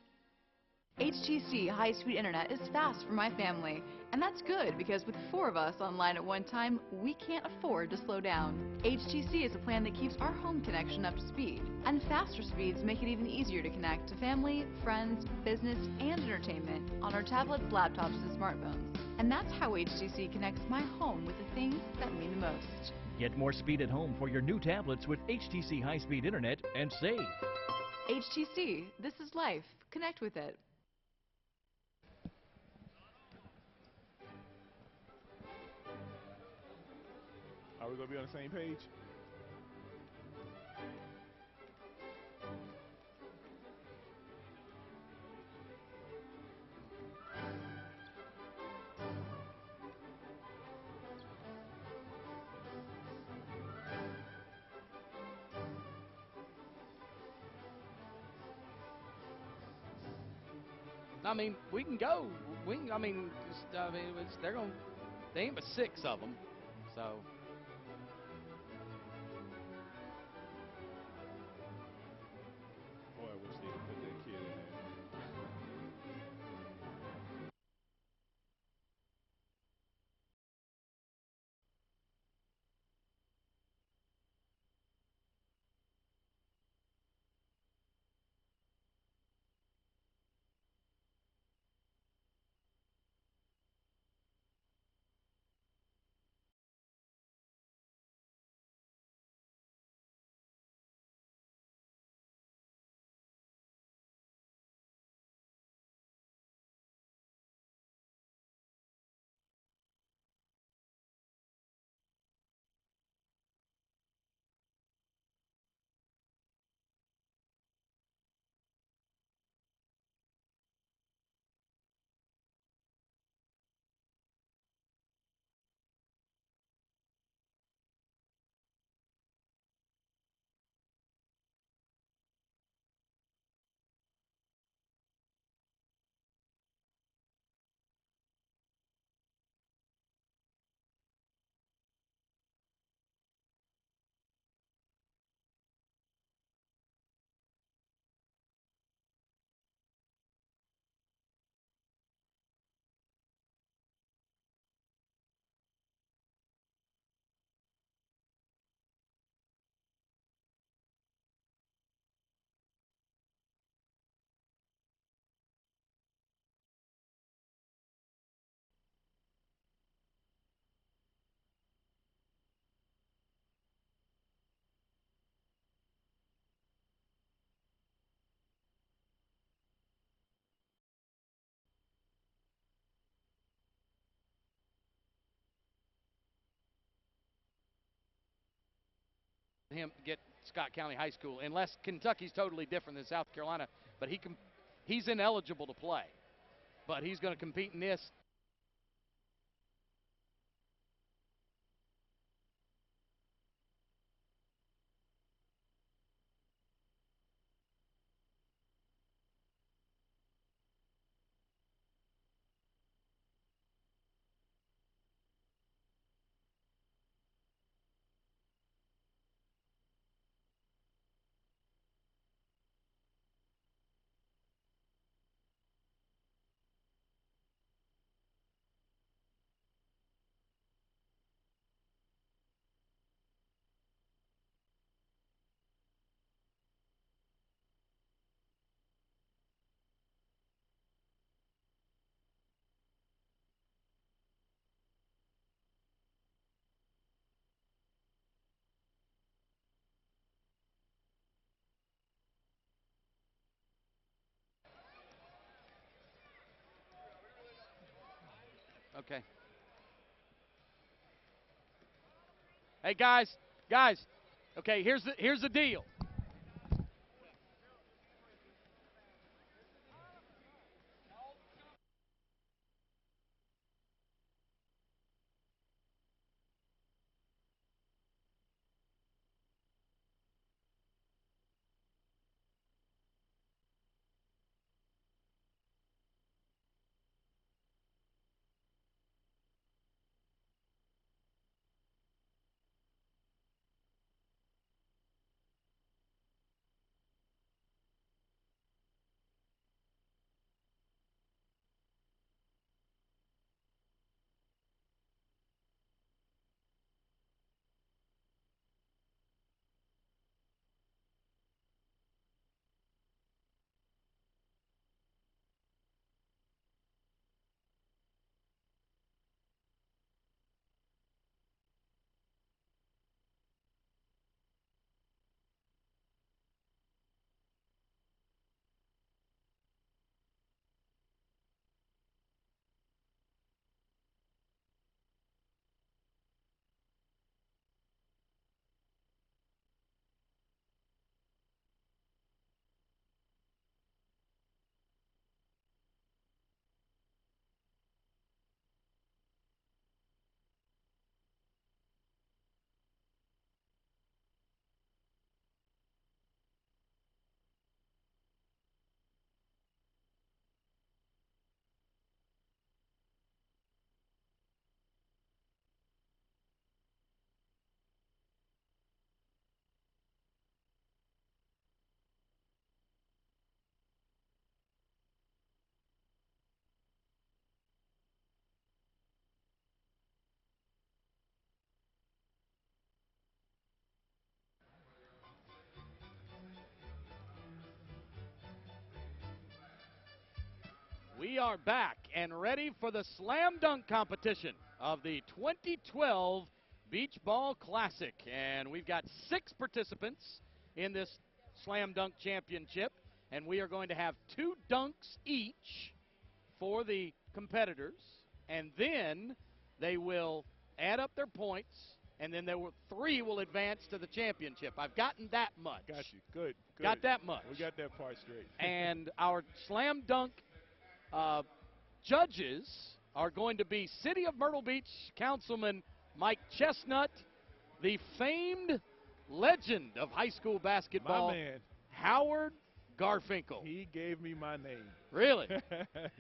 HTC high-speed internet is fast for my family, and that's good because with 4 of us online at one time, we can't afford to slow down. HTC is a plan that keeps our home connection up to speed, and faster speeds make it even easier to connect to family, friends, business, and entertainment on our tablets, laptops, and smartphones. And that's how HTC connects my home with the things that mean the most. Get more speed at home for your new tablets with HTC high-speed internet and save. HTC, this is life. Connect with it. Are we going to be on the same page? I mean, we can go. They ain't but 6 of them. So him get Scott County High School unless Kentucky's totally different than South Carolina. But he's ineligible to play. But he's going to compete in this. Okay. Hey, guys. Okay, here's the deal. We are back and ready for the slam dunk competition of the 2012 Beach Ball Classic. And we've got 6 participants in this slam dunk championship. And we are going to have 2 dunks each for the competitors. And then they will add up their points. And then 3 will advance to the championship. I've gotten that much. Got you. Good. Got that much. We got that part straight. And our slam dunk judges are going to be City of Myrtle Beach Councilman Mike Chestnut, the famed legend of high school basketball, my man, Howard Garfinkel. He gave me my name. Really?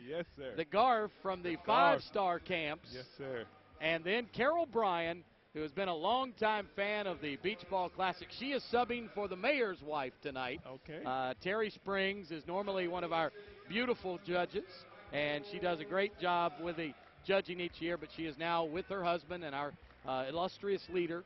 Yes, sir. The Garf from the 5-star camps. Yes, sir. And then Carol Bryan, who has been a longtime fan of the Beach Ball Classic. She is subbing for the mayor's wife tonight. Okay. Terry Springs is normally one of our beautiful judges, and she does a great job with the judging each year, but she is now with her husband and our illustrious leader,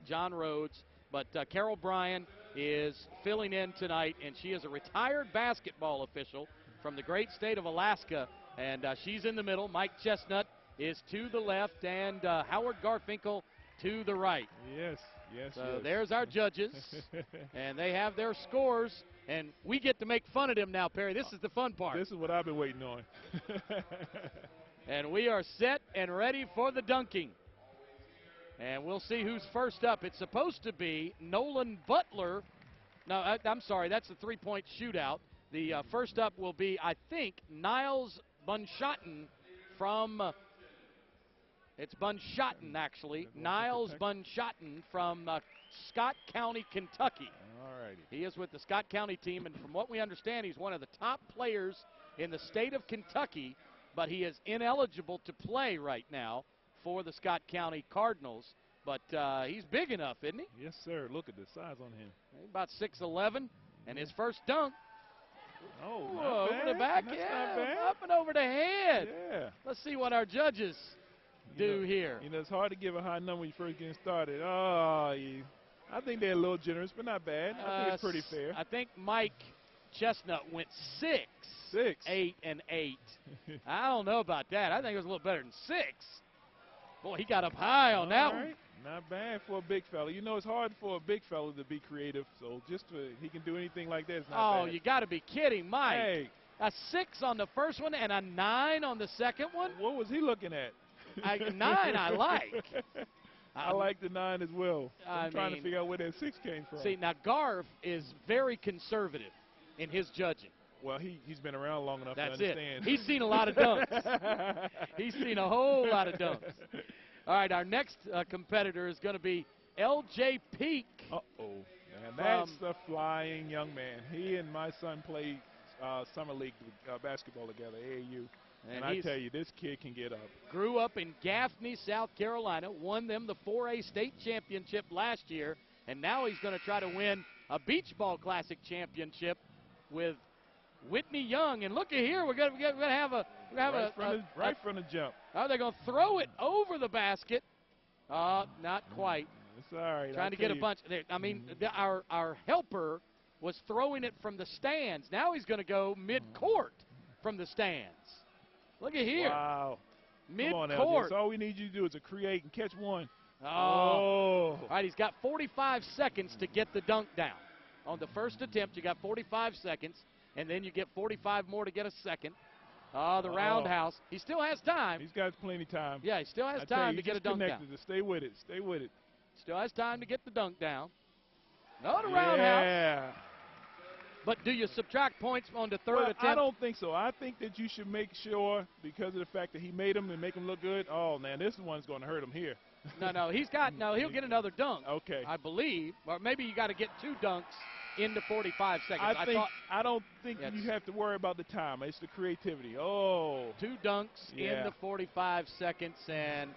John Rhodes. But Carol Bryan is filling in tonight, and she is a retired basketball official from the great state of Alaska, and she's in the middle. Mike Chestnut is to the left, and Howard Garfinkel to the right. Yes. So there's our judges, and they have their scores, and we get to make fun of them now, Perry. This is the fun part. This is what I've been waiting on. And we are set and ready for the dunking. And we'll see who's first up. It's supposed to be Nolan Butler. No, I'm sorry, that's the three-point shootout. The first up will be, I think, Niles Bunshotten from, it's Bunshotten actually, Niles Bunshotten from Scott County, Kentucky. All righty. He is with the Scott County team, and from what we understand, he's one of the top players in the state of Kentucky, but he is ineligible to play right now for the Scott County Cardinals. But he's big enough, isn't he? Yes, sir. Look at the size on him. He's about 6'11", and his first dunk. Oh, Ooh, not over the bad. back, That's yeah, not bad. up and over the head. Yeah. Let's see what our judges do here. You know, it's hard to give a high number when you first getting started. Oh, I think they're a little generous, but not bad. I think it's pretty fair. I think Mike Chestnut went 6, 8, and 8. I don't know about that. I think it was a little better than 6. Boy, he got up high on that one. Not bad for a big fella. You know, it's hard for a big fella to be creative, so just he can do anything like that. It's not bad. You got to be kidding, Mike. Hey. A 6 on the first one and a 9 on the second one? What was he looking at? 9 I like. I like the 9 as well. I'm trying to mean, figure out where that 6 came from. See, now Garf is very conservative in his judging. Well, he's been around long enough to That's understand. it. He's seen a lot of dunks. He's seen a whole lot of dunks. All right, our next competitor is going to be L.J. Peak. Uh-oh. Man, that's a flying young man. He and my son played summer league basketball together, AAU. And I tell you, this kid can get up. Grew up in Gaffney, South Carolina, won them the 4A state championship last year, and now he's going to try to win a beach ball classic championship with Whitney Young. And look at here, we're going to have a right from the jump. Oh, they're going to throw it over the basket. Not quite. It's all right. Trying to get a bunch. I mean, our helper was throwing it from the stands. Now he's going to go mid-court from the stands. Look at here. Wow. Mid-court. Come on, LJ. So all we need you to do is to create and catch one. Oh. All right, he's got 45 seconds to get the dunk down. On the first attempt, you got 45 seconds, and then you get 45 more to get a second. The roundhouse. He still has time. He's got plenty of time. Yeah, he still has time to get a dunk down. Stay with it. Stay with it. Still has time to get the dunk down. No, the roundhouse. Yeah. But do you subtract points on the third attempt? I don't think so. I think that you should make sure, because of the fact that he made him and make him look good, oh, man, this one's going to hurt him here. No, he'll get another dunk. Okay. I believe. Or maybe you got to get 2 dunks into 45 seconds. I don't think you have to worry about the time. It's the creativity. Oh. 2 dunks in the 45 seconds, and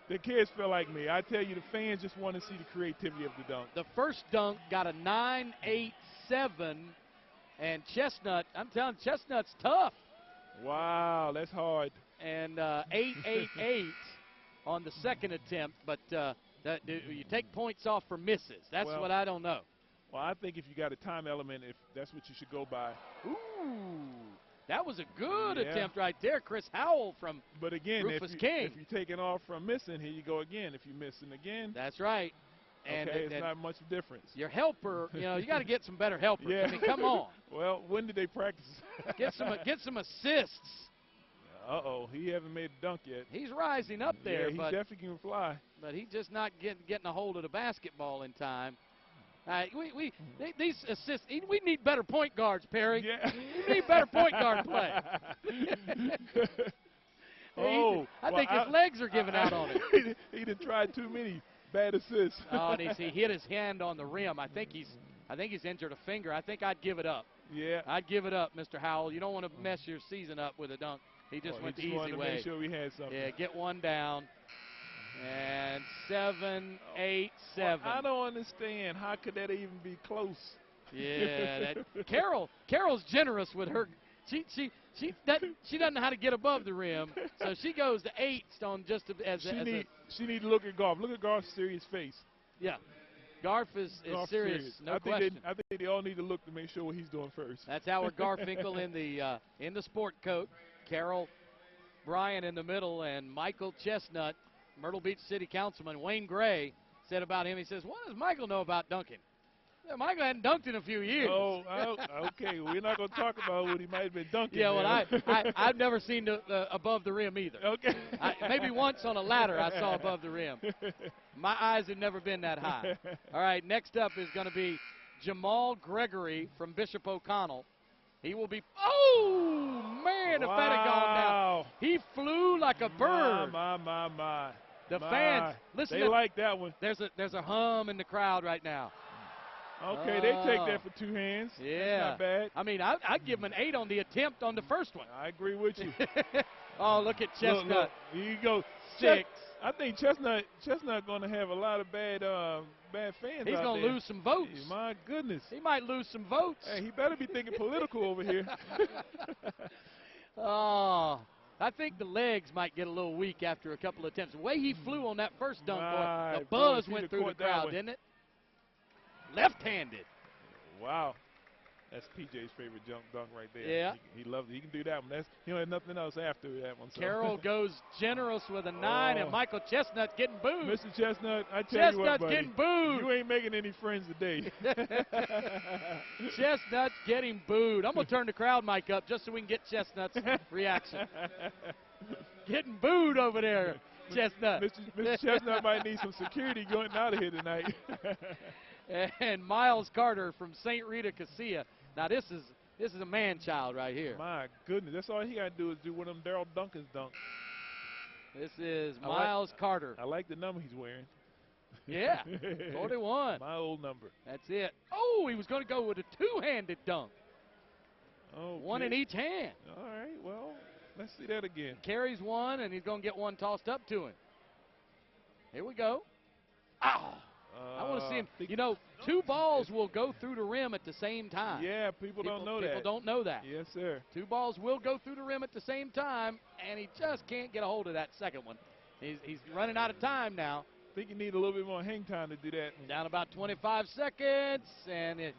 the kids feel like me. I tell you, the fans just want to see the creativity of the dunk. The first dunk got a 9.87, and Chestnut, I'm telling you, Chestnut's tough. Wow, that's hard. And 8.88 on the second attempt, but you take points off for misses. That's what I don't know. Well, I think if you got a time element, if that's what you should go by. Ooh, that was a good attempt right there. Chris Howell from Rufus King. If you're taking off from missing, here you go again. If you're missing again. That's right. And it's not much difference. Your helper, you got to get some better helpers. Yeah. I mean, come on. Well, when did they practice? Get some assists. Uh-oh, he hasn't made a dunk yet. He's rising up there. Yeah, he definitely can fly. But he's just not getting a hold of the basketball in time. These assists, we need better point guards, Perry. Yeah. We need better point guard play. I think his legs are giving out on him. He done tried too many bad assists. And he hit his hand on the rim. I think he's injured a finger. I think I'd give it up. Yeah. I'd give it up, Mr. Howell. You don't want to mess your season up with a dunk. He just went the easy way. To make sure we had something. Yeah, get one down. And 7, 8, 7. Well, I don't understand. How could that even be close? Yeah, Carol's generous with her. She doesn't know how to get above the rim, so she goes to 8 on just she need to look at Garf. Look at Garf's serious face. Yeah, Garf is serious. No question. I think they all need to look to make sure what he's doing first. That's Howard Garfinkel in the sport coat. Carol Bryan in the middle, and Michael Chestnut, Myrtle Beach City Councilman Wayne Gray, said about him. He says, "What does Michael know about dunking?" Yeah, Michael hadn't dunked in a few years. Oh, okay. We're not going to talk about what he might have been dunking. Yeah, well, there. I've never seen the above the rim either. Okay. Maybe once on a ladder I saw above the rim. My eyes have never been that high. All right, next up is going to be Jamal Gregory from Bishop O'Connell. He will be, oh, man, if that had gone down. He flew like a bird. My. The fans, listen. They like that one. There's a hum in the crowd right now. Okay, they take that for 2 hands. Yeah. That's not bad. I mean, I'd give him an 8 on the attempt on the first one. I agree with you. Oh, look at Chestnut. Look, here you go. 6. I think Chestnut going to have a lot of bad fans. He's going to lose some votes. My goodness. He might lose some votes. Hey, he better be thinking political over here. Oh, I think the legs might get a little weak after a couple of attempts. The way he flew on that first dunk, the buzz went through the crowd, didn't it? Left-handed. Wow. That's PJ's favorite dunk right there. Yeah. He loves it. He can do that one. He don't have nothing else after that one. So. Carroll goes generous with a 9, and Michael Chestnut getting booed. Mr. Chestnut, I tell you what, buddy, getting booed. You ain't making any friends today. Chestnut's getting booed. I'm going to turn the crowd mic up just so we can get Chestnut's reaction. Getting booed over there, Chestnut. Mr. Chestnut might need some security going out of here tonight. And Miles Carter from St. Rita Casilla. Now this is a man-child right here. My goodness, that's all he got to do is do one of them Daryl Duncan's dunks. This is Miles Carter. I like the number he's wearing. Yeah, 41. My old number. That's it. Oh, he was going to go with a two-handed dunk. Oh, one in each hand. All right, well, let's see that again. Carries one, and he's going to get one tossed up to him. Here we go. Ow. I want to see him. You know, 2 balls will go through the rim at the same time. Yeah, people don't know that. People don't know that. Yes, sir. 2 balls will go through the rim at the same time, and he just can't get a hold of that second one. He's running out of time now. I think you need a little bit more hang time to do that. Down about 25 seconds, and his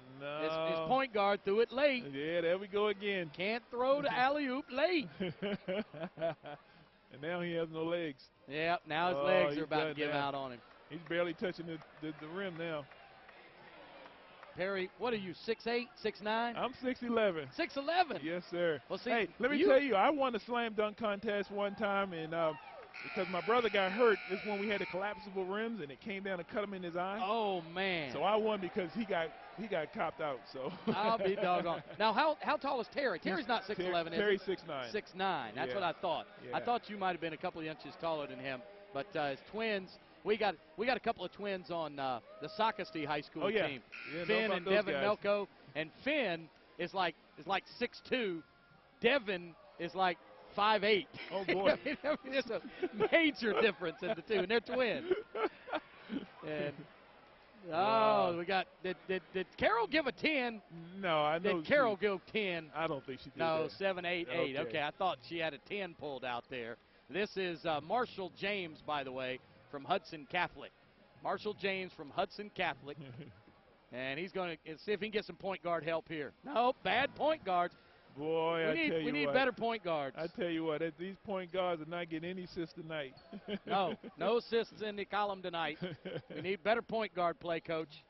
point guard threw it late. Yeah, there we go again. Can't throw the alley-oop late. And now he has no legs. Yeah, now his legs are about to give out on him. He's barely touching the rim now. Perry, what are you, 6'8", 6'9"? I'm 6'11". 6'11"? Yes, sir. Well, see, hey, let me tell you, I won a slam dunk contest one time, and because my brother got hurt, this when we had the collapsible rims, and it came down and cut him in his eye. Oh, man. So I won because he got copped out. So I'll be doggone. Now, how tall is Terry? Terry's not 6'11", Terry's is he? 6'9". 6'9". That's what I thought. Yeah. I thought you might have been a couple of inches taller than him, but his twins. We got a couple of twins on the Socastee High School team. Yeah, Finn and Devin Melko, and Finn is like 6'2". Devin is like 5'8". Oh boy! I mean, there's a major difference in the two, and they're twins. And we got did Carol give a 10? No, I know. Did Carol give 10? I don't think she did. No, that. 7, 8, 8. Okay, I thought she had a 10 pulled out there. This is Marshall James, by the way, from Hudson Catholic. Marshall James from Hudson Catholic. And he's going to see if he can get some point guard help here. No, bad point guards. Boy, we need better point guards. I tell you what, these point guards are not getting any assists tonight. No assists in the column tonight. We need better point guard play, Coach.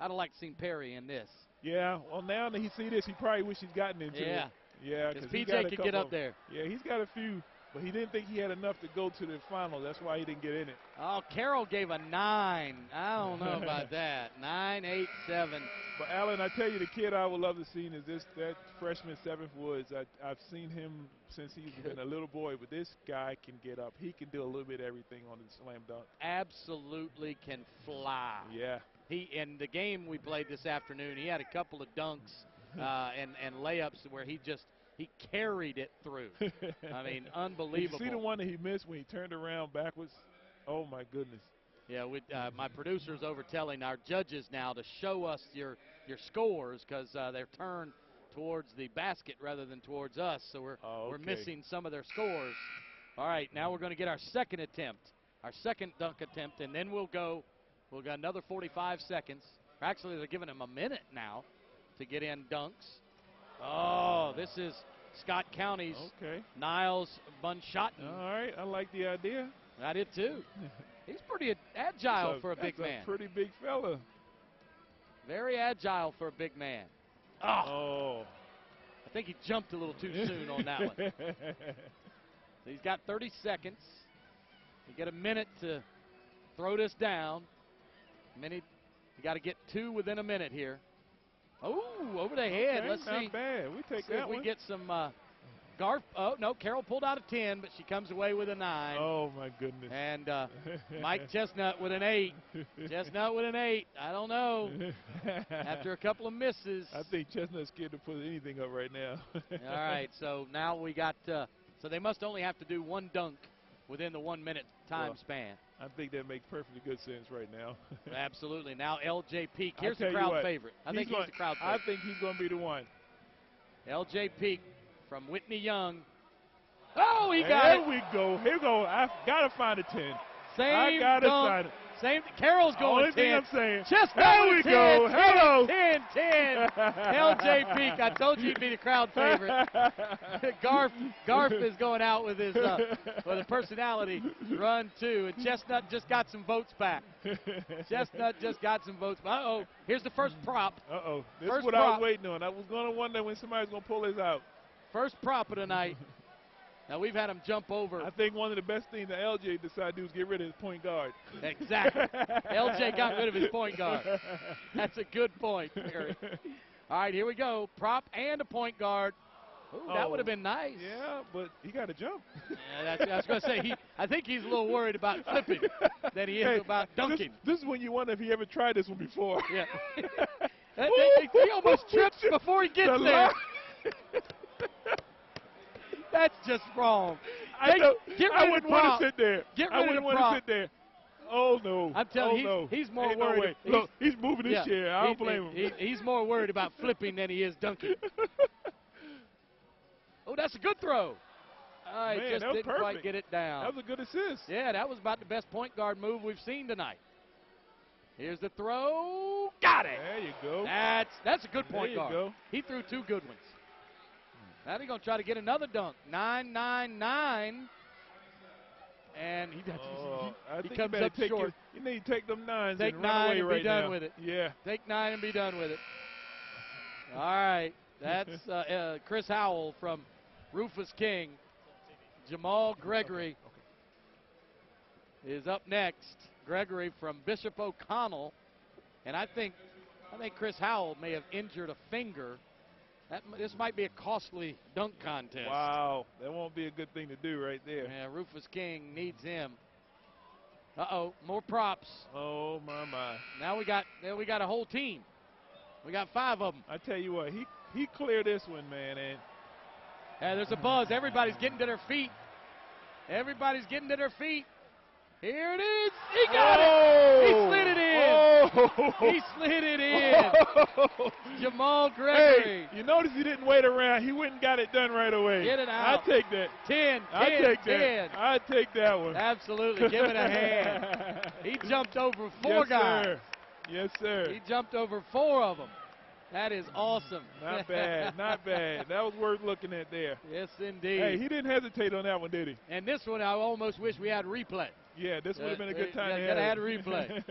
I'd have liked to see Perry in this. Yeah, well, now that he see this, he probably wish he's gotten into it. Yeah, because PJ could get up there. Yeah, he's got a few, but he didn't think he had enough to go to the final. That's why he didn't get in it. Oh, Carroll gave a 9. I don't know about that. 9, 8, 7. But, Alan, I tell you, the kid I would love to see is that freshman, 7th Woods. I've seen him since he's been a little boy, but this guy can get up. He can do a little bit of everything on the slam dunk. Absolutely can fly. Yeah. In the game we played this afternoon, he had a couple of dunks and layups where he carried it through. I mean, unbelievable. Did you see the one that he missed when he turned around backwards? Oh, my goodness. Yeah, my producer's over telling our judges now to show us your scores because they're turned towards the basket rather than towards us, so we're missing some of their scores. All right, now we're going to get our second attempt, our second dunk attempt, and then we'll got another 45 seconds. Actually, they're giving him a minute now to get in dunks. Oh, this is Scott County's Niles Bunshotten. All right, I like the idea. I did too. He's pretty agile for a big man. That's a pretty big fella. Very agile for a big man. Oh. I think he jumped a little too soon on that one. So he's got 30 seconds. You get a minute to throw this down. You got to get 2 within a minute here. Oh, over the head. Okay, Let's see. Not bad. We take See that if one. we get some Garf. Oh, no, Carroll pulled out a 10, but she comes away with a 9. Oh, my goodness. And Mike Chestnut with an 8. Chestnut with an 8. I don't know. After a couple of misses. I think Chestnut's scared to put anything up right now. All right, so now we got so they must only have to do 1 dunk within the 1 minute time span. I think that makes perfectly good sense right now. Absolutely. Now LJ Peak. Here's tell the you crowd what, favorite. I think he's the crowd I favorite. think he's going to be the one. LJ Peak from Whitney Young. Oh, he got it. There we go. Here we go. I got to find a 10. Same I got to dunk. find it. Same. Carroll's going Only 10. thing I'm saying. Chestnut There we with 10, go. 10, Hello. 10, 10. LJ Peak. I told you he'd be the crowd favorite. Garf is going out with his with a personality run too, and Chestnut just got some votes back. Chestnut just got some votes. Uh-oh. Here's the first prop. Uh-oh. This First is what I prop. was waiting on. I was going to wonder when somebody's going to pull this out. First prop of the night. Now, we've had him jump over. I think one of the best things that LJ decided to do is get rid of his point guard. Exactly. LJ got rid of his point guard. That's a good point, Barry. All right, here we go. Prop and a point guard. Ooh, that would have been nice. Yeah, but he got to jump. Yeah, I was going to say, I think he's a little worried about flipping than he is about dunking. This is when you wonder if he ever tried this one before. Yeah. He almost trips before he gets there. That's just wrong. I wouldn't want to sit there. Get rid I of wouldn't the want prop. to sit there. Oh, no. I'm telling you, no. he's more Ain't worried. No way. Look, he's moving his chair. I don't blame him. He's more worried about flipping than he is dunking. Oh, that's a good throw. I Man, just that was didn't perfect. quite get it down. That was a good assist. Yeah, that was about the best point guard move we've seen tonight. Here's the throw. Got it. There you go. That's a good point guard. There you go. He threw 2 good ones. Now they're going to try to get another dunk. 9-9-9. And he comes up short. You need to take them 9s Take and 9 run away and right be done now. with it. Yeah. Take 9 and be done with it. All right. That's Chris Howell from Rufus King. Jamal Gregory is up next. Gregory from Bishop O'Connell. And I think Chris Howell may have injured a finger. This might be a costly dunk contest. Wow. That won't be a good thing to do right there. Yeah, Rufus King needs him. Uh-oh, more props. Oh, my. Now we got a whole team. We got 5 of them. I tell you what, he cleared this one, man. And there's a buzz. Everybody's getting to their feet. Everybody's getting to their feet. Here it is. He got it. He slid it in. He slid it in. Jamal Gregory. Hey, you notice he didn't wait around. He went and got it done right away. Get it out. I'll take that. 10. I'll take 10. that. I'll take that one. Absolutely. Give it a hand. He jumped over 4 guys. Sir. Yes, sir. He jumped over 4 of them. That is awesome. Not bad. Not bad. That was worth looking at there. Yes, indeed. Hey, he didn't hesitate on that one, did he? And this one, I almost wish we had replay. Yeah, this would have been a good time to have have had a replay.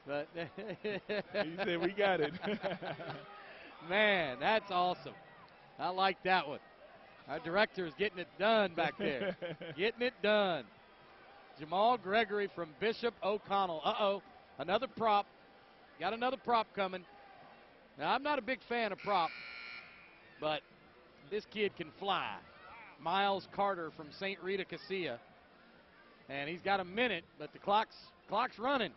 But he said, we got it. Man, that's awesome. I like that one. Our director is getting it done back there. Getting it done. Jamal Gregory from Bishop O'Connell. Uh-oh, another prop. Got another prop coming. Now, I'm not a big fan of prop, but this kid can fly. Miles Carter from St. Rita Casilla. And he's got a minute, but the clock's running.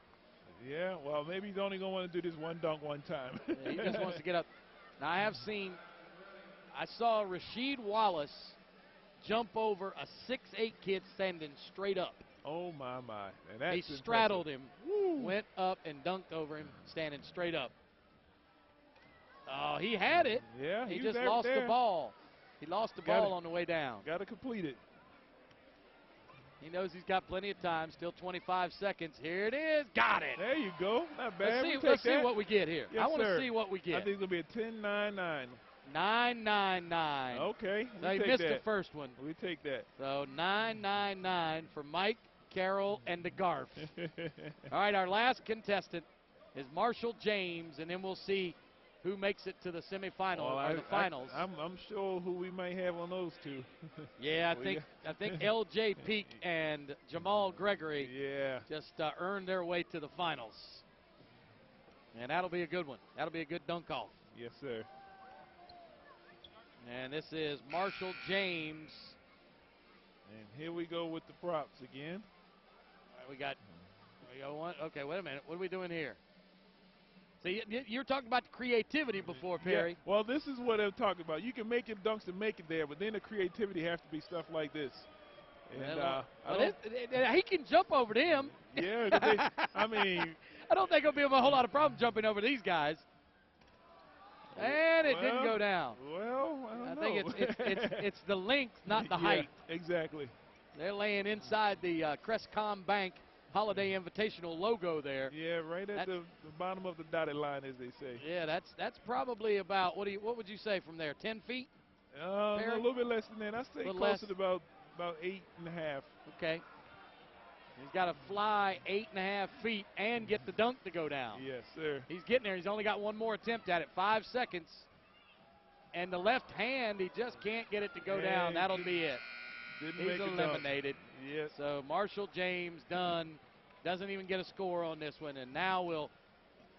Yeah, well, maybe he's only going to want to do this one dunk one time. Yeah, he just wants to get up. Now, I saw Rasheed Wallace jump over a 6'8" kid standing straight up. Oh, my. And that's he straddled him, went up and dunked over him, standing straight up. Oh, he had it. Yeah, he just lost the ball. He lost the ball on the way down. Got to complete it. He knows he's got plenty of time. Still 25 seconds. Here it is. Got it. There you go. Not bad. Let's see what we get here. Yes, I want to see what we get. I think it's going to be a 10-9-9. 9-9-9. Okay. So he missed the first one. We take that. So 9-9-9 for Mike, Carroll, and the Garf. All right, our last contestant is Marshall James, and then we'll see who makes it to the semifinal or the finals. I'm sure who we might have on those two. Yeah, I think L.J. Peak and Jamal Gregory just earned their way to the finals. And that'll be a good one. That'll be a good dunk-off. Yes, sir. And this is Marshall James. And here we go with the props again. All right, we got one. Okay, wait a minute. What are we doing here? See, you're talking about the creativity before, Perry. Yeah. Well, this is what I'm talking about. You can make your dunks and make it there, but then the creativity has to be stuff like this. And he can jump over them. Yeah, I mean, I don't think there'll be a whole lot of problem jumping over these guys. And it didn't go down. Well, I think it's the length, not the height. Exactly. They're laying inside the Crestcom Bank Holiday Invitational logo there. Yeah, right at the bottom of the dotted line, as they say. Yeah, that's probably about what would you say from there? 10 feet? A little bit less than that. I say closer to about 8.5. Okay. He's got to fly 8.5 feet and get the dunk to go down. Yes, sir. He's getting there. He's only got one more attempt at it. 5 seconds. And the left hand, he just can't get it to go down. That'll be it. He's eliminated. Yes. So Marshall James done. Doesn't even get a score on this one. And now we'll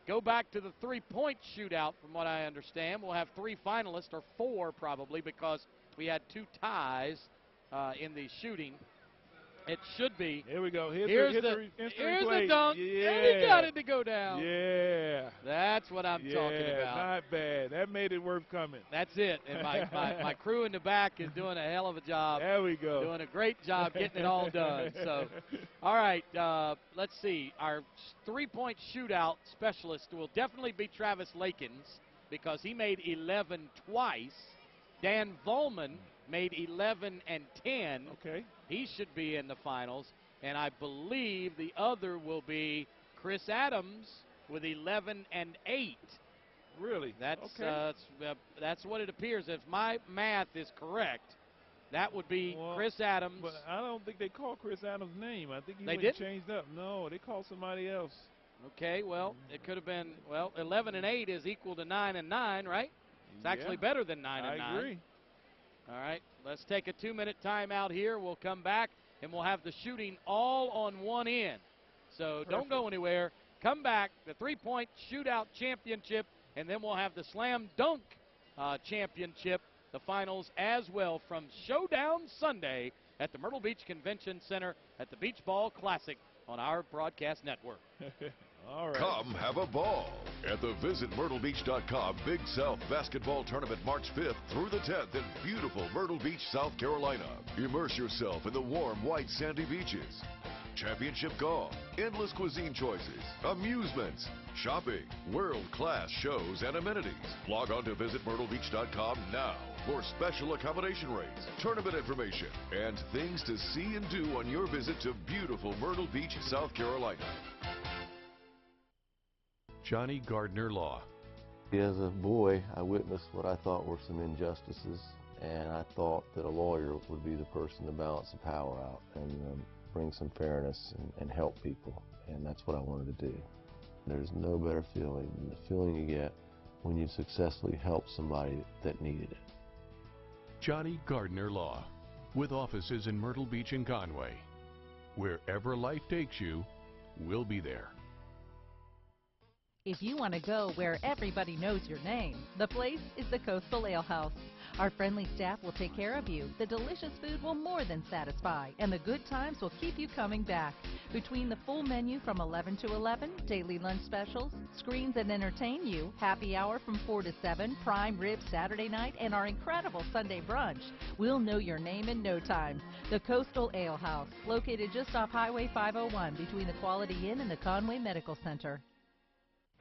go back to the three-point shootout from what I understand. We'll have 3 finalists, or 4 probably, because we had 2 ties in the shooting. It should be. Here we go. Here's the dunk. Yeah. And he got it to go down. Yeah. That's what I'm talking about. Not bad. That made it worth coming. That's it. And my crew in the back is doing a hell of a job. There we go. Doing a great job getting it all done. So, all right, let's see. Our three-point shootout specialist will definitely be Travis Lakins because he made 11 twice. Dan Volman made 11 and 10. Okay. He should be in the finals. And I believe the other will be Chris Adams with 11 and 8. Really? That's what it appears. If my math is correct, that would be Chris Adams. But I don't think they call Chris Adams' name. I think he they went changed up. No, they called somebody else. Okay, well, it could have been, 11 and 8 is equal to 9 and 9, right? It's actually better than 9 and 9. I agree. All right, let's take a 2-minute timeout here. We'll come back, and we'll have the shooting all on one end. So don't go anywhere. Come back, the three-point shootout championship, and then we'll have the slam dunk championship, the finals as well, from Showdown Sunday at the Myrtle Beach Convention Center at the Beach Ball Classic on our broadcast network. All right. Come have a ball at the VisitMyrtleBeach.com Big South Basketball Tournament March 5th through the 10th in beautiful Myrtle Beach, South Carolina. Immerse yourself in the warm, white, sandy beaches. Championship golf, endless cuisine choices, amusements, shopping, world-class shows and amenities. Log on to VisitMyrtleBeach.com now for special accommodation rates, tournament information, and things to see and do on your visit to beautiful Myrtle Beach, South Carolina. Johnny Gardner Law. As a boy, I witnessed what I thought were some injustices, and I thought that a lawyer would be the person to balance the power out and bring some fairness and help people, and that's what I wanted to do. There's no better feeling than the feeling you get when you successfully help somebody that needed it. Johnny Gardner Law, with offices in Myrtle Beach and Conway. Wherever life takes you, we'll be there. If you want to go where everybody knows your name, the place is the Coastal Ale House. Our friendly staff will take care of you. The delicious food will more than satisfy, and the good times will keep you coming back. Between the full menu from 11 to 11, daily lunch specials, screens that entertain you, happy hour from 4 to 7, prime rib Saturday night, and our incredible Sunday brunch, we'll know your name in no time. The Coastal Ale House, located just off Highway 501 between the Quality Inn and the Conway Medical Center.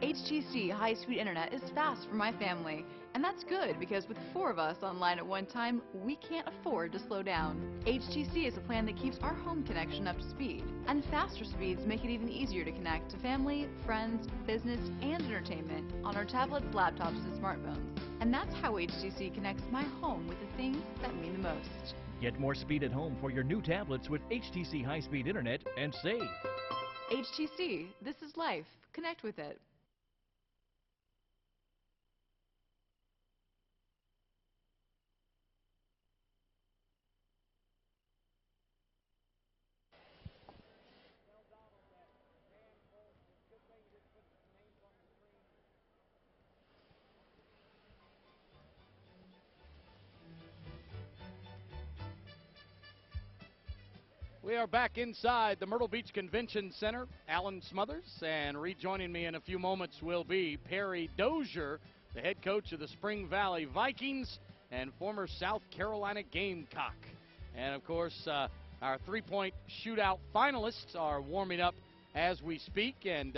HTC high-speed internet is fast for my family, and that's good because with 4 of us online at one time, we can't afford to slow down. HTC is a plan that keeps our home connection up to speed, and faster speeds make it even easier to connect to family, friends, business, and entertainment on our tablets, laptops, and smartphones. And that's how HTC connects my home with the things that mean the most. Get more speed at home for your new tablets with HTC high-speed internet and save. HTC, this is life. Connect with it. We are back inside the Myrtle Beach Convention Center. Alan Smothers, and rejoining me in a few moments will be Perry Dozier, the head coach of the Spring Valley Vikings and former South Carolina Gamecock. And, of course, our three-point shootout finalists are warming up as we speak, and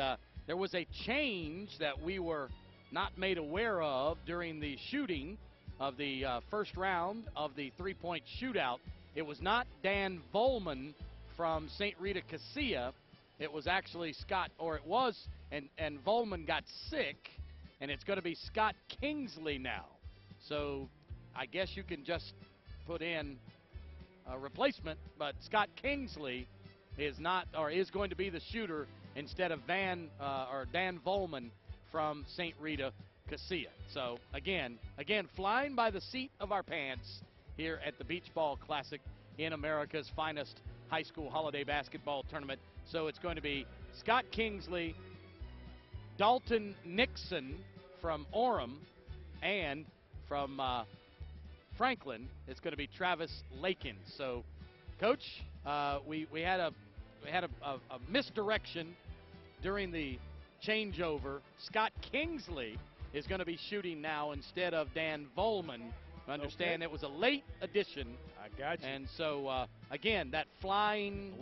there was a change that we were not made aware of during the shooting of the first round of the three-point shootout. It was not Dan Volman from St. Rita Casilla. It was actually Scott, or it was, and Volman got sick, and it's going to be Scott Kingsley now. So I guess you can just put in a replacement, but Scott Kingsley is not, or is going to be the shooter instead of Dan Volman from St. Rita Casilla. So again, flying by the seat of our pants here at the Beach Ball Classic in America's finest high school holiday basketball tournament. So it's going to be Scott Kingsley, Dalton Nixon from Orem, and from Franklin, it's going to be Travis Lakins. So, Coach, we had a misdirection during the changeover. Scott Kingsley is going to be shooting now instead of Dan Volman. I understand it was a late addition. I got you. And so, again, that flying.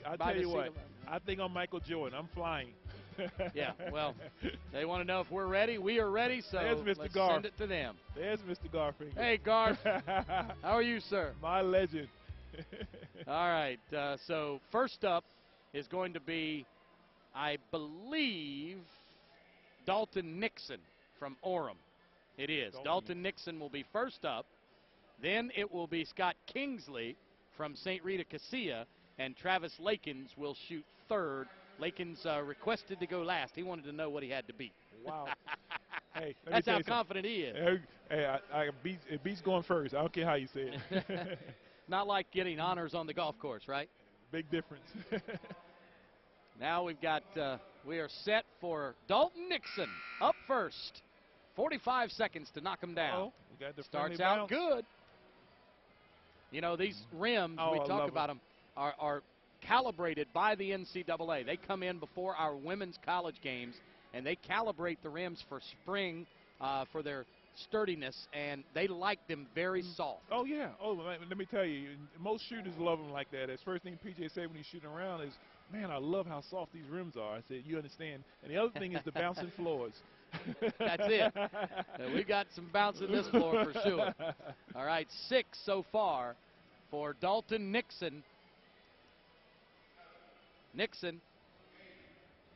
I'll tell you what, I think I'm Michael Jordan. I'm flying. Yeah, well, they want to know if we're ready. We are ready, so let's send it to them. There's Mr. Garfield. Hey, Garth. How are you, sir? My legend. All right, so first up is going to be, I believe, Dalton Nixon from Orem. It is. Dalton Nixon will be first up. Then it will be Scott Kingsley from St. Rita Casilla, and Travis Lakins will shoot third. Lakins requested to go last. He wanted to know what he had to beat. Wow. Hey, that's how confident he is. Hey, it beats going first. I don't care how you say it. Not like getting honors on the golf course, right? Big difference. Now we've got, we are set for Dalton Nixon up first. 45 seconds to knock him down. We got the starts out good. You know, these rims, we talk about them, are calibrated by the NCAA. They come in before our women's college games, and they calibrate the rims for spring for their sturdiness, and they like them very soft. Oh, yeah. Oh, let me tell you, most shooters love them like that. That's first thing PJ said when he's shooting around is, man, I love how soft these rims are. I said, you understand. And the other thing is the bouncing floors. That's it. We got some bounce in this floor for sure. All right, 6 so far for Dalton Nixon. Nixon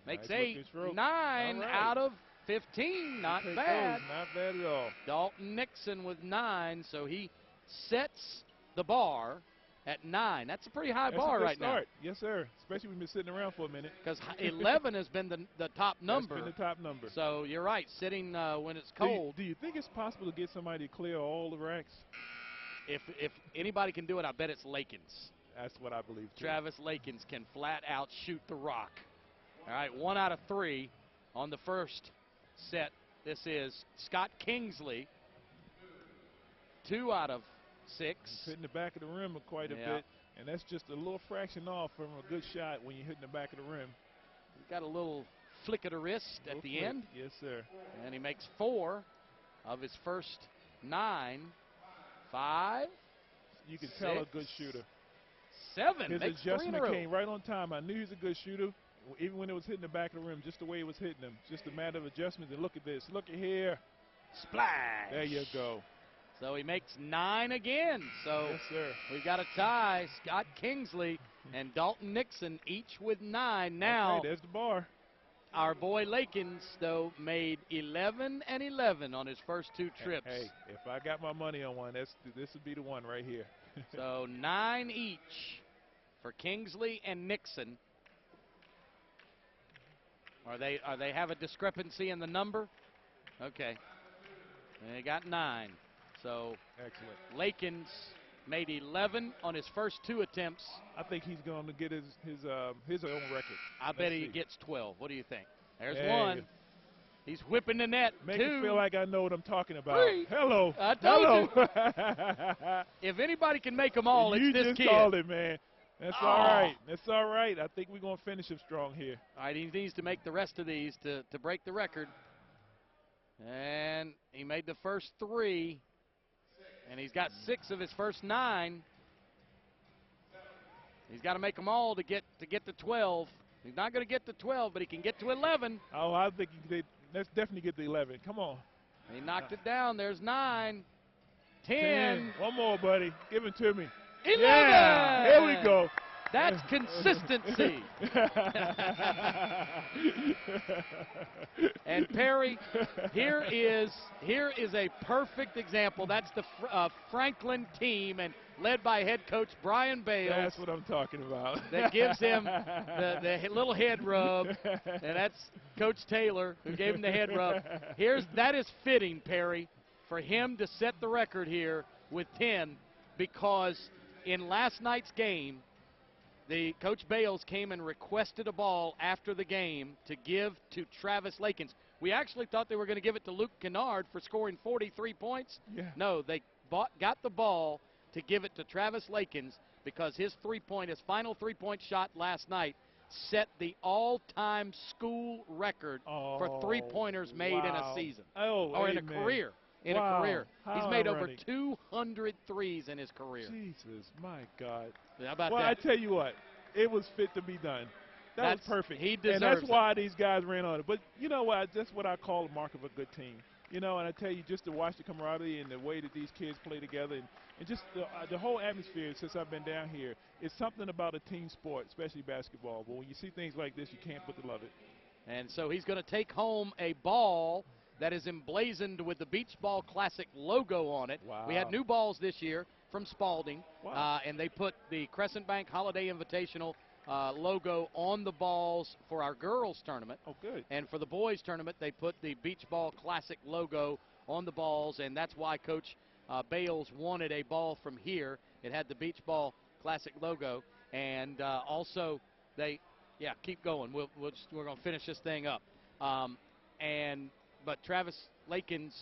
makes nice 8, 9 out of 15. Not bad. Not bad at all. Dalton Nixon with 9, so he sets the bar at 9. That's a pretty high bar right now. Yes, sir. Especially when we've been sitting around for a minute. Because 11 has been the top number. That's been the top number. So you're right, sitting when it's cold. Do you think it's possible to get somebody to clear all the racks? If anybody can do it, I bet it's Lakins. That's what I believe, too. Travis Lakins can flat out shoot the rock. All right, 1 out of 3 on the first set. This is Scott Kingsley. 2 out of 6. He's hitting the back of the rim quite a bit, and that's just a little fraction off from a good shot when you're hitting the back of the rim. He's got a little flick of the wrist at the end. Yes, sir. And he makes 4 of his first 9. 5. You can tell a good shooter. 7. His makes adjustment 3 in a row. came right on time. I knew he was a good shooter, even when it was hitting the back of the rim, just the way it was hitting him. Just a matter of adjustment. And look at this. Look at here. Splash. There you go. So he makes 9 again. So yes, sir. We've got a tie. Scott Kingsley and Dalton Nixon each with 9. Now, okay, there's the bar. Our boy Lakins, though, made 11 and 11 on his first 2 trips. Hey, if I got my money on one, this would be the one right here. So 9 each for Kingsley and Nixon. Are they have a discrepancy in the number? Okay. They got 9. So excellent. Lakins made 11 on his first 2 attempts. I think he's going to get his own record. I bet he gets 12. What do you think? There's 1. He's whipping the net. Make 2. me feel like I know what I'm talking about. 3. Hello. I told you. If anybody can make them all, it's this kid. You just called it, man. That's all right. That's all right. I think we're going to finish him strong here. All right, he needs to make the rest of these to break the record. And he made the first 3, and he's got 6 of his first 9. He's got to make them all to get to 12. He's not going to get to 12, but he can get to 11. Oh, I think let's definitely get to 11. Come on. He knocked it down. There's 9, 10. One more, buddy. Give it to me. 11. Yeah, here we go. That's consistency. And Perry, here is a perfect example. That's the Franklin team, and led by head coach Brian Bales. That's what I'm talking about. That gives him the little head rub, and that's Coach Taylor who gave him the head rub. That is fitting, Perry, for him to set the record here with 10, because in last night's game, Coach Bales came and requested a ball after the game to give to Travis Lakins. We actually thought they were going to give it to Luke Kennard for scoring 43 points. Yeah. No, they got the ball to give it to Travis Lakins because his final three-point shot last night set the all-time school record for three-pointers made in a season. Or in a career. In a career. He's made over 200 threes in his career. Jesus, my God. How about that? Well, I that? tell you what, it was fit to be done. That was perfect. He deserves it. And that's why it. these guys ran on it. But you know what? That's what I call the mark of a good team. You know, and I tell you, just to watch the camaraderie and the way that these kids play together, and just the whole atmosphere since I've been down here, it's something about a team sport, especially basketball. But when you see things like this, you can't but to love it. And so he's going to take home a ball that is emblazoned with the Beach Ball Classic logo on it. Wow. We had new balls this year from Spalding, wow. And they put the Crescent Bank Holiday Invitational logo on the balls for our girls tournament. Oh, good. And for the boys tournament, they put the Beach Ball Classic logo on the balls, and that's why Coach Bales wanted a ball from here. It had the Beach Ball Classic logo, and also keep going. We're going to finish this thing up. But Travis Lakins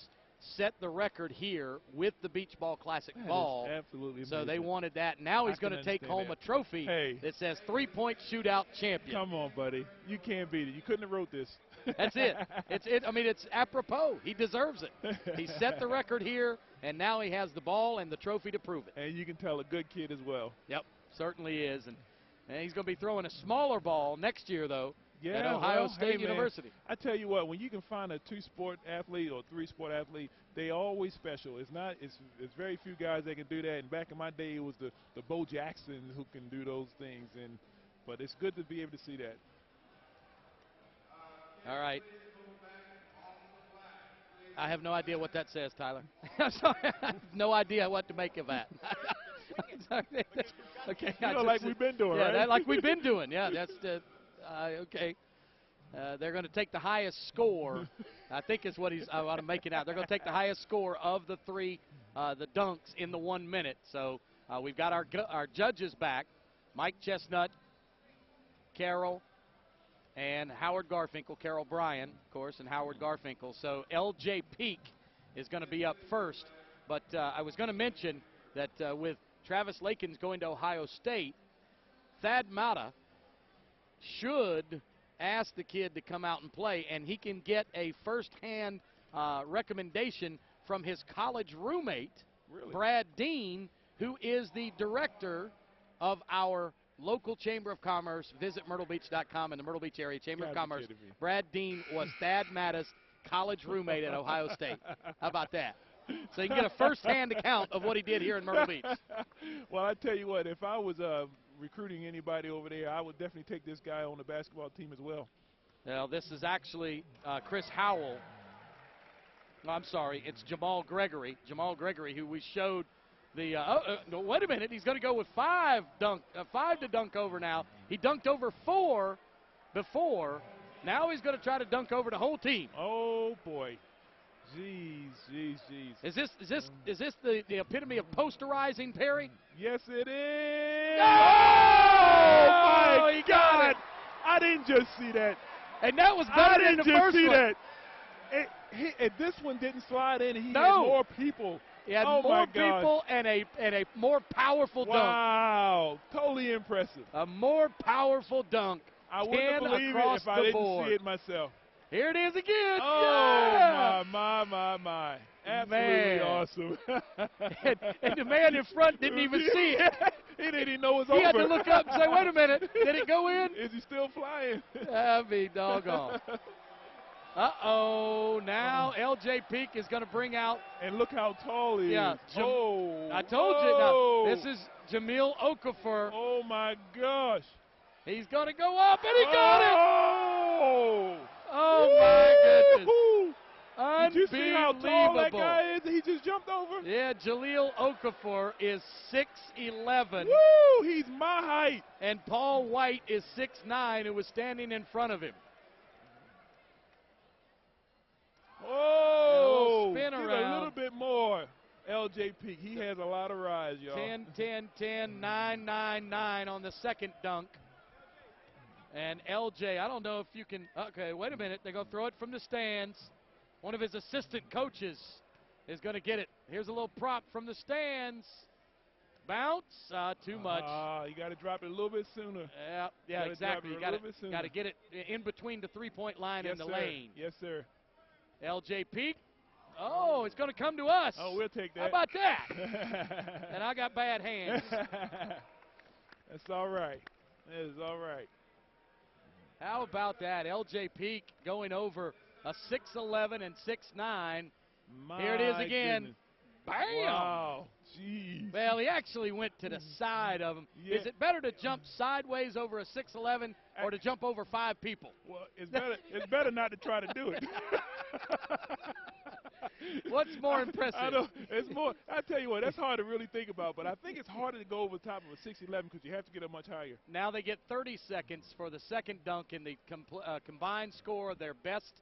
set the record here with the Beach Ball Classic ball. Absolutely so amazing. they wanted that. Now he's going to take home a trophy that says 3-point shootout champion. Come on, buddy. You can't beat it. You couldn't have wrote this. That's it. It's apropos. He deserves it. He set the record here, and now he has the ball and the trophy to prove it. And you can tell a good kid as well. Yep, certainly is. And he's going to be throwing a smaller ball next year, though. Yeah, at Ohio State University. I tell you what, when you can find a 2-sport athlete or 3-sport athlete, they always special. It's very few guys that can do that. And back in my day, it was the Bo Jacksons who can do those things. But it's good to be able to see that. All right. I have no idea what that says, Tyler. I'm sorry. I have no idea what to make of that. Okay. Like we've been doing, right? Like we've been doing. Yeah, that's okay. They're going to take the highest score. I think is what I want to make it out. They're going to take the highest score of the three, the dunks in the 1 minute. So we've got our judges back, Mike Chestnut, Carol, and Howard Garfinkel. Carol Bryan, of course, and Howard Garfinkel. So L.J. Peak is going to be up first. But I was going to mention that with Travis Lakins going to Ohio State, Thad Matta should ask the kid to come out and play, and he can get a first-hand recommendation from his college roommate, Brad Dean, who is the director of our local Chamber of Commerce. Visit MyrtleBeach.com in the Myrtle Beach area Chamber of Commerce. Brad Dean was Thad Matta's college roommate at Ohio State. How about that? So you can get a first-hand account of what he did here in Myrtle Beach. Well, I tell you what, if I was recruiting anybody over there, I would definitely take this guy on the basketball team as well. Now, this is actually Chris Howell. No, I'm sorry, it's Jamal Gregory. Jamal Gregory, who we showed the no, wait a minute, he's going to go with five to dunk over now. He dunked over 4 before. Now he's going to try to dunk over the whole team. Oh, boy. Jeez. Is this the epitome of posterizing, Perry? Yes, it is. Oh, my God! I didn't just see that. And that was better than the first one. That. This one didn't slide in. He had more people He had Oh, more my gosh. people and a more powerful dunk. Wow. Totally impressive. A more powerful dunk. I wouldn't have 10 believed it across if I the didn't board. see it myself. Here it is again. Oh, Yeah! my. Absolutely Man. awesome. and the man in front didn't even see it. He didn't even know it was He over. had to look up and say, wait a minute, did it go in? Is he still flying? That'd be doggone. Uh-oh, now L.J. Peak is going to bring out. And look how tall he is. Yeah, I told you. Oh. Now, this is Jamil Okafor. Oh, my gosh. He's going to go up, and he got it. Oh. Oh, my goodness. Did you see how tall that Unbelievable. guy is? He just jumped over. Yeah, Jaleel Okafor is 6'11". Woo! He's my height. And Paul White is 6'9", who was standing in front of him. Oh, spin give around. a little bit more. L.J. Peak, he has a lot of rise, y'all. 10, 10, 10, 9, 9, 9 on the second dunk. And L.J., I don't know if you can, okay, wait a minute. They're going to throw it from the stands. One of his assistant coaches is going to get it. Here's a little prop from the stands. Bounce, too much. You got to drop it a little bit sooner. Yeah, exactly. You got to get it in between the three-point line and the lane. Yes, sir. L.J. Peak. Oh, it's going to come to us. Oh, we'll take that. How about that? And I got bad hands. That's all right. That is all right. How about that? L.J. Peak going over a 6'11 and 6'9. Here it is again. Goodness. Bam! Wow. Jeez. Well, he actually went to the side of him. Yeah. Is it better to jump sideways over a 6'11 or to jump over 5 people? Well, it's better not to try to do it. What's more impressive? I tell you what, that's hard to really think about, but I think it's harder to go over the top of a 6'11 because you have to get up much higher. Now they get 30 seconds for the second dunk in the combined score of their best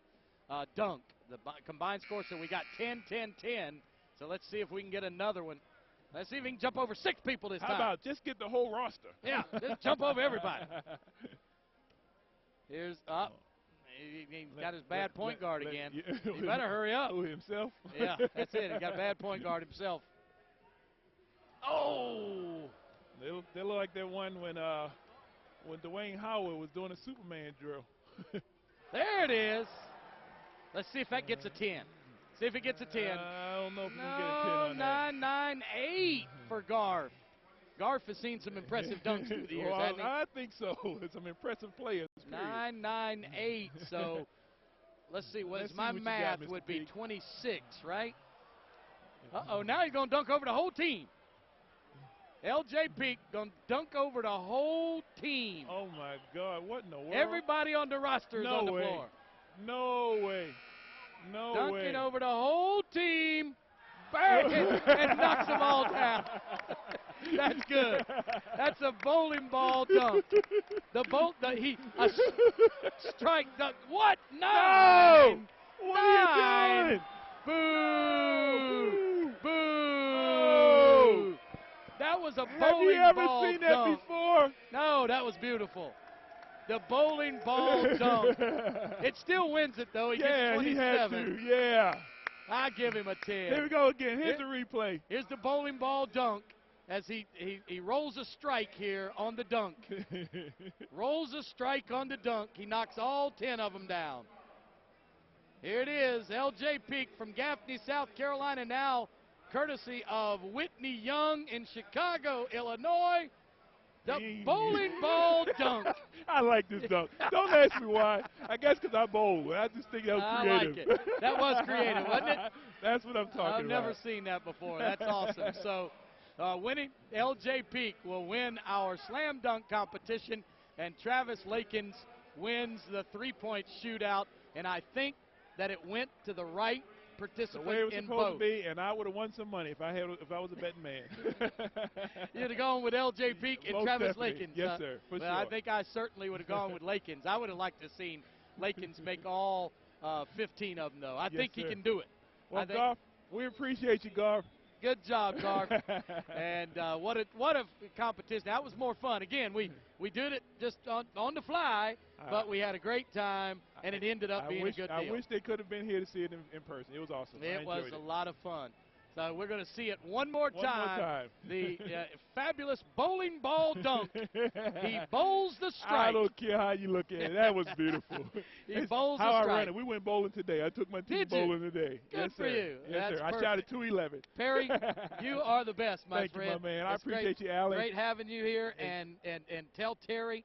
dunk. The combined score, so we got 10, 10, 10. So let's see if we can get another one. Let's see if we can jump over 6 people this time. How about just get the whole roster? Yeah, just jump over everybody. Here's up. He got his bad point guard again. He better hurry up. Who, himself? Yeah, that's it. He got a bad point guard himself. Oh! They look like that one when Dwayne Howard was doing a Superman drill. There it is. Let's see if that gets a 10. See if it gets a 10. I don't know if we can get a 10 on that. 9-9-8 for Garf. Garf has seen some impressive dunks through the years, Well, hasn't he? I think so. It's some impressive players. 9-9-8. So let's see. Let's see My what you math got, Mr. would be Peak. 26, right? Uh-oh, now he's going to dunk over the whole team. L.J. Peak going to dunk over the whole team. Oh, my God. What in the world? Everybody on the roster is on the way. floor. No way. No way. Dunking over the whole team. Bang! And knocks them all down. That's good. That's a bowling ball dunk. A strike dunk. What? No! What Nine. are you doing? Boo! Boo! Oh. That was a Have bowling you ever ball seen that dunk. before? No, that was beautiful. The bowling ball dunk. It still wins it, though. He gets 27. He had to. Yeah. I give him a 10. Here we go again. Here's the replay. Here's the bowling ball dunk as he rolls a strike here on the dunk. Rolls a strike on the dunk. He knocks all 10 of them down. Here it is, L.J. Peak from Gaffney, South Carolina, now courtesy of Whitney Young in Chicago, Illinois. The bowling ball dunk. I like this dunk. Don't ask me why. I guess because I bowl. I just think that was I creative. like it. That was creative, wasn't it? That's what I'm talking about. I've never seen that before. That's awesome. So winning L.J. Peak will win our slam dunk competition, and Travis Lakins wins the three-point shootout. And I think that it went to the right participant the way it was in supposed both. to be, and I would have won some money if I was a betting man. You'd have gone with L.J. Peak and Most Travis definitely. Lakins. Yes, sir. For well, sure. I think I certainly would have gone with Lakins. I would have liked to have seen Lakins make all 15 of them, though. I think he can do it. Well, Garf, we appreciate you, Garf. Good job, Garf. And what a competition. That was more fun. Again, we did it just on the fly, but we had a great time, and it ended up being a good deal. I wish they could have been here to see it in person. It was awesome. It was a lot of fun. We're going to see it one more One more time. The fabulous bowling ball dunk. He bowls the strike. I don't care how you look at it. That was beautiful. He bowls how the I strike. ran it. We went bowling today. I took my team Did you? bowling today. Good yes, for sir. you. Yes, That's sir. I perfect. shot at 211. Perry, you are the best, my Thank friend. you, my man. I It's appreciate great, you, Alan. Great having you here, and tell Terry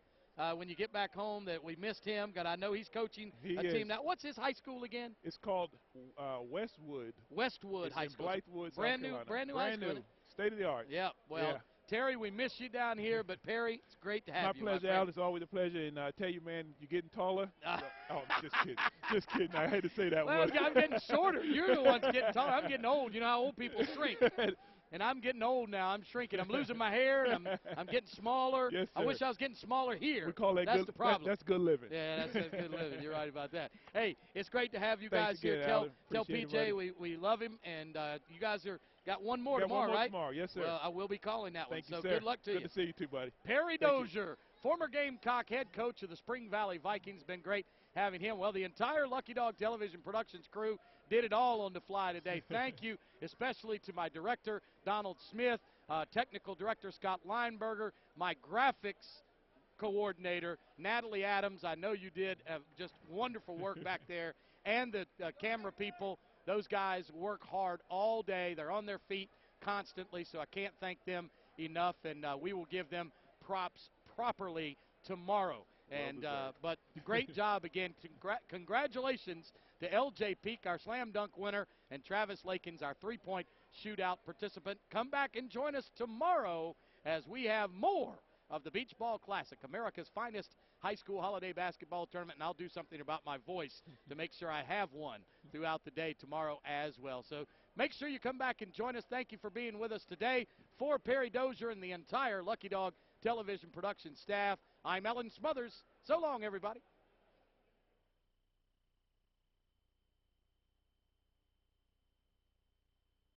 when you get back home that we missed him. God, I know he's coaching a team now. What's his high school again? It's called Westwood. Westwood it's High in School. Blythewood, South brand Carolina. new high school. State of the art. Yeah. Well, yeah. Terry, we miss you down here, but Perry, it's great to have you. My pleasure, Al. It's always a pleasure. And I tell you, man, you're getting taller. Oh, just kidding. Just kidding. I hate to say that well, word. I'm getting shorter. You're the ones getting taller. I'm getting old. You know how old people shrink. And I'm getting old now. I'm shrinking. I'm losing my hair, and I'm getting smaller. Yes, sir. I wish I was getting smaller here. We call that that's good, the problem. That's good living. Yeah, that's good living. You're right about that. Hey, it's great to have you Thanks guys again, here. Tell PJ we love him, and you guys got one more got tomorrow, one more right? Tomorrow, yes, sir. Well, I will be calling that Thank one. you, So sir. good luck to you. Good to see you too, buddy. Perry Dozier, former Gamecock head coach of the Spring Valley Vikings. Been great having him. Well, the entire Lucky Dog Television Productions crew did it all on the fly today. Thank you, especially to my director, Donald Smith, technical director, Scott Lineberger, my graphics coordinator, Natalie Adams. I know you did just wonderful work back there. And the camera people, those guys work hard all day. They're on their feet constantly, so I can't thank them enough, and we will give them props properly tomorrow. But great job again. Congratulations to L.J. Peak, our slam dunk winner, and Travis Lakins, our three-point shootout participant. Come back and join us tomorrow as we have more of the Beach Ball Classic, America's finest high school holiday basketball tournament, and I'll do something about my voice to make sure I have one throughout the day tomorrow as well. So make sure you come back and join us. Thank you for being with us today. For Perry Dozier and the entire Lucky Dog Television production staff, I'm Ellen Smothers. So long, everybody.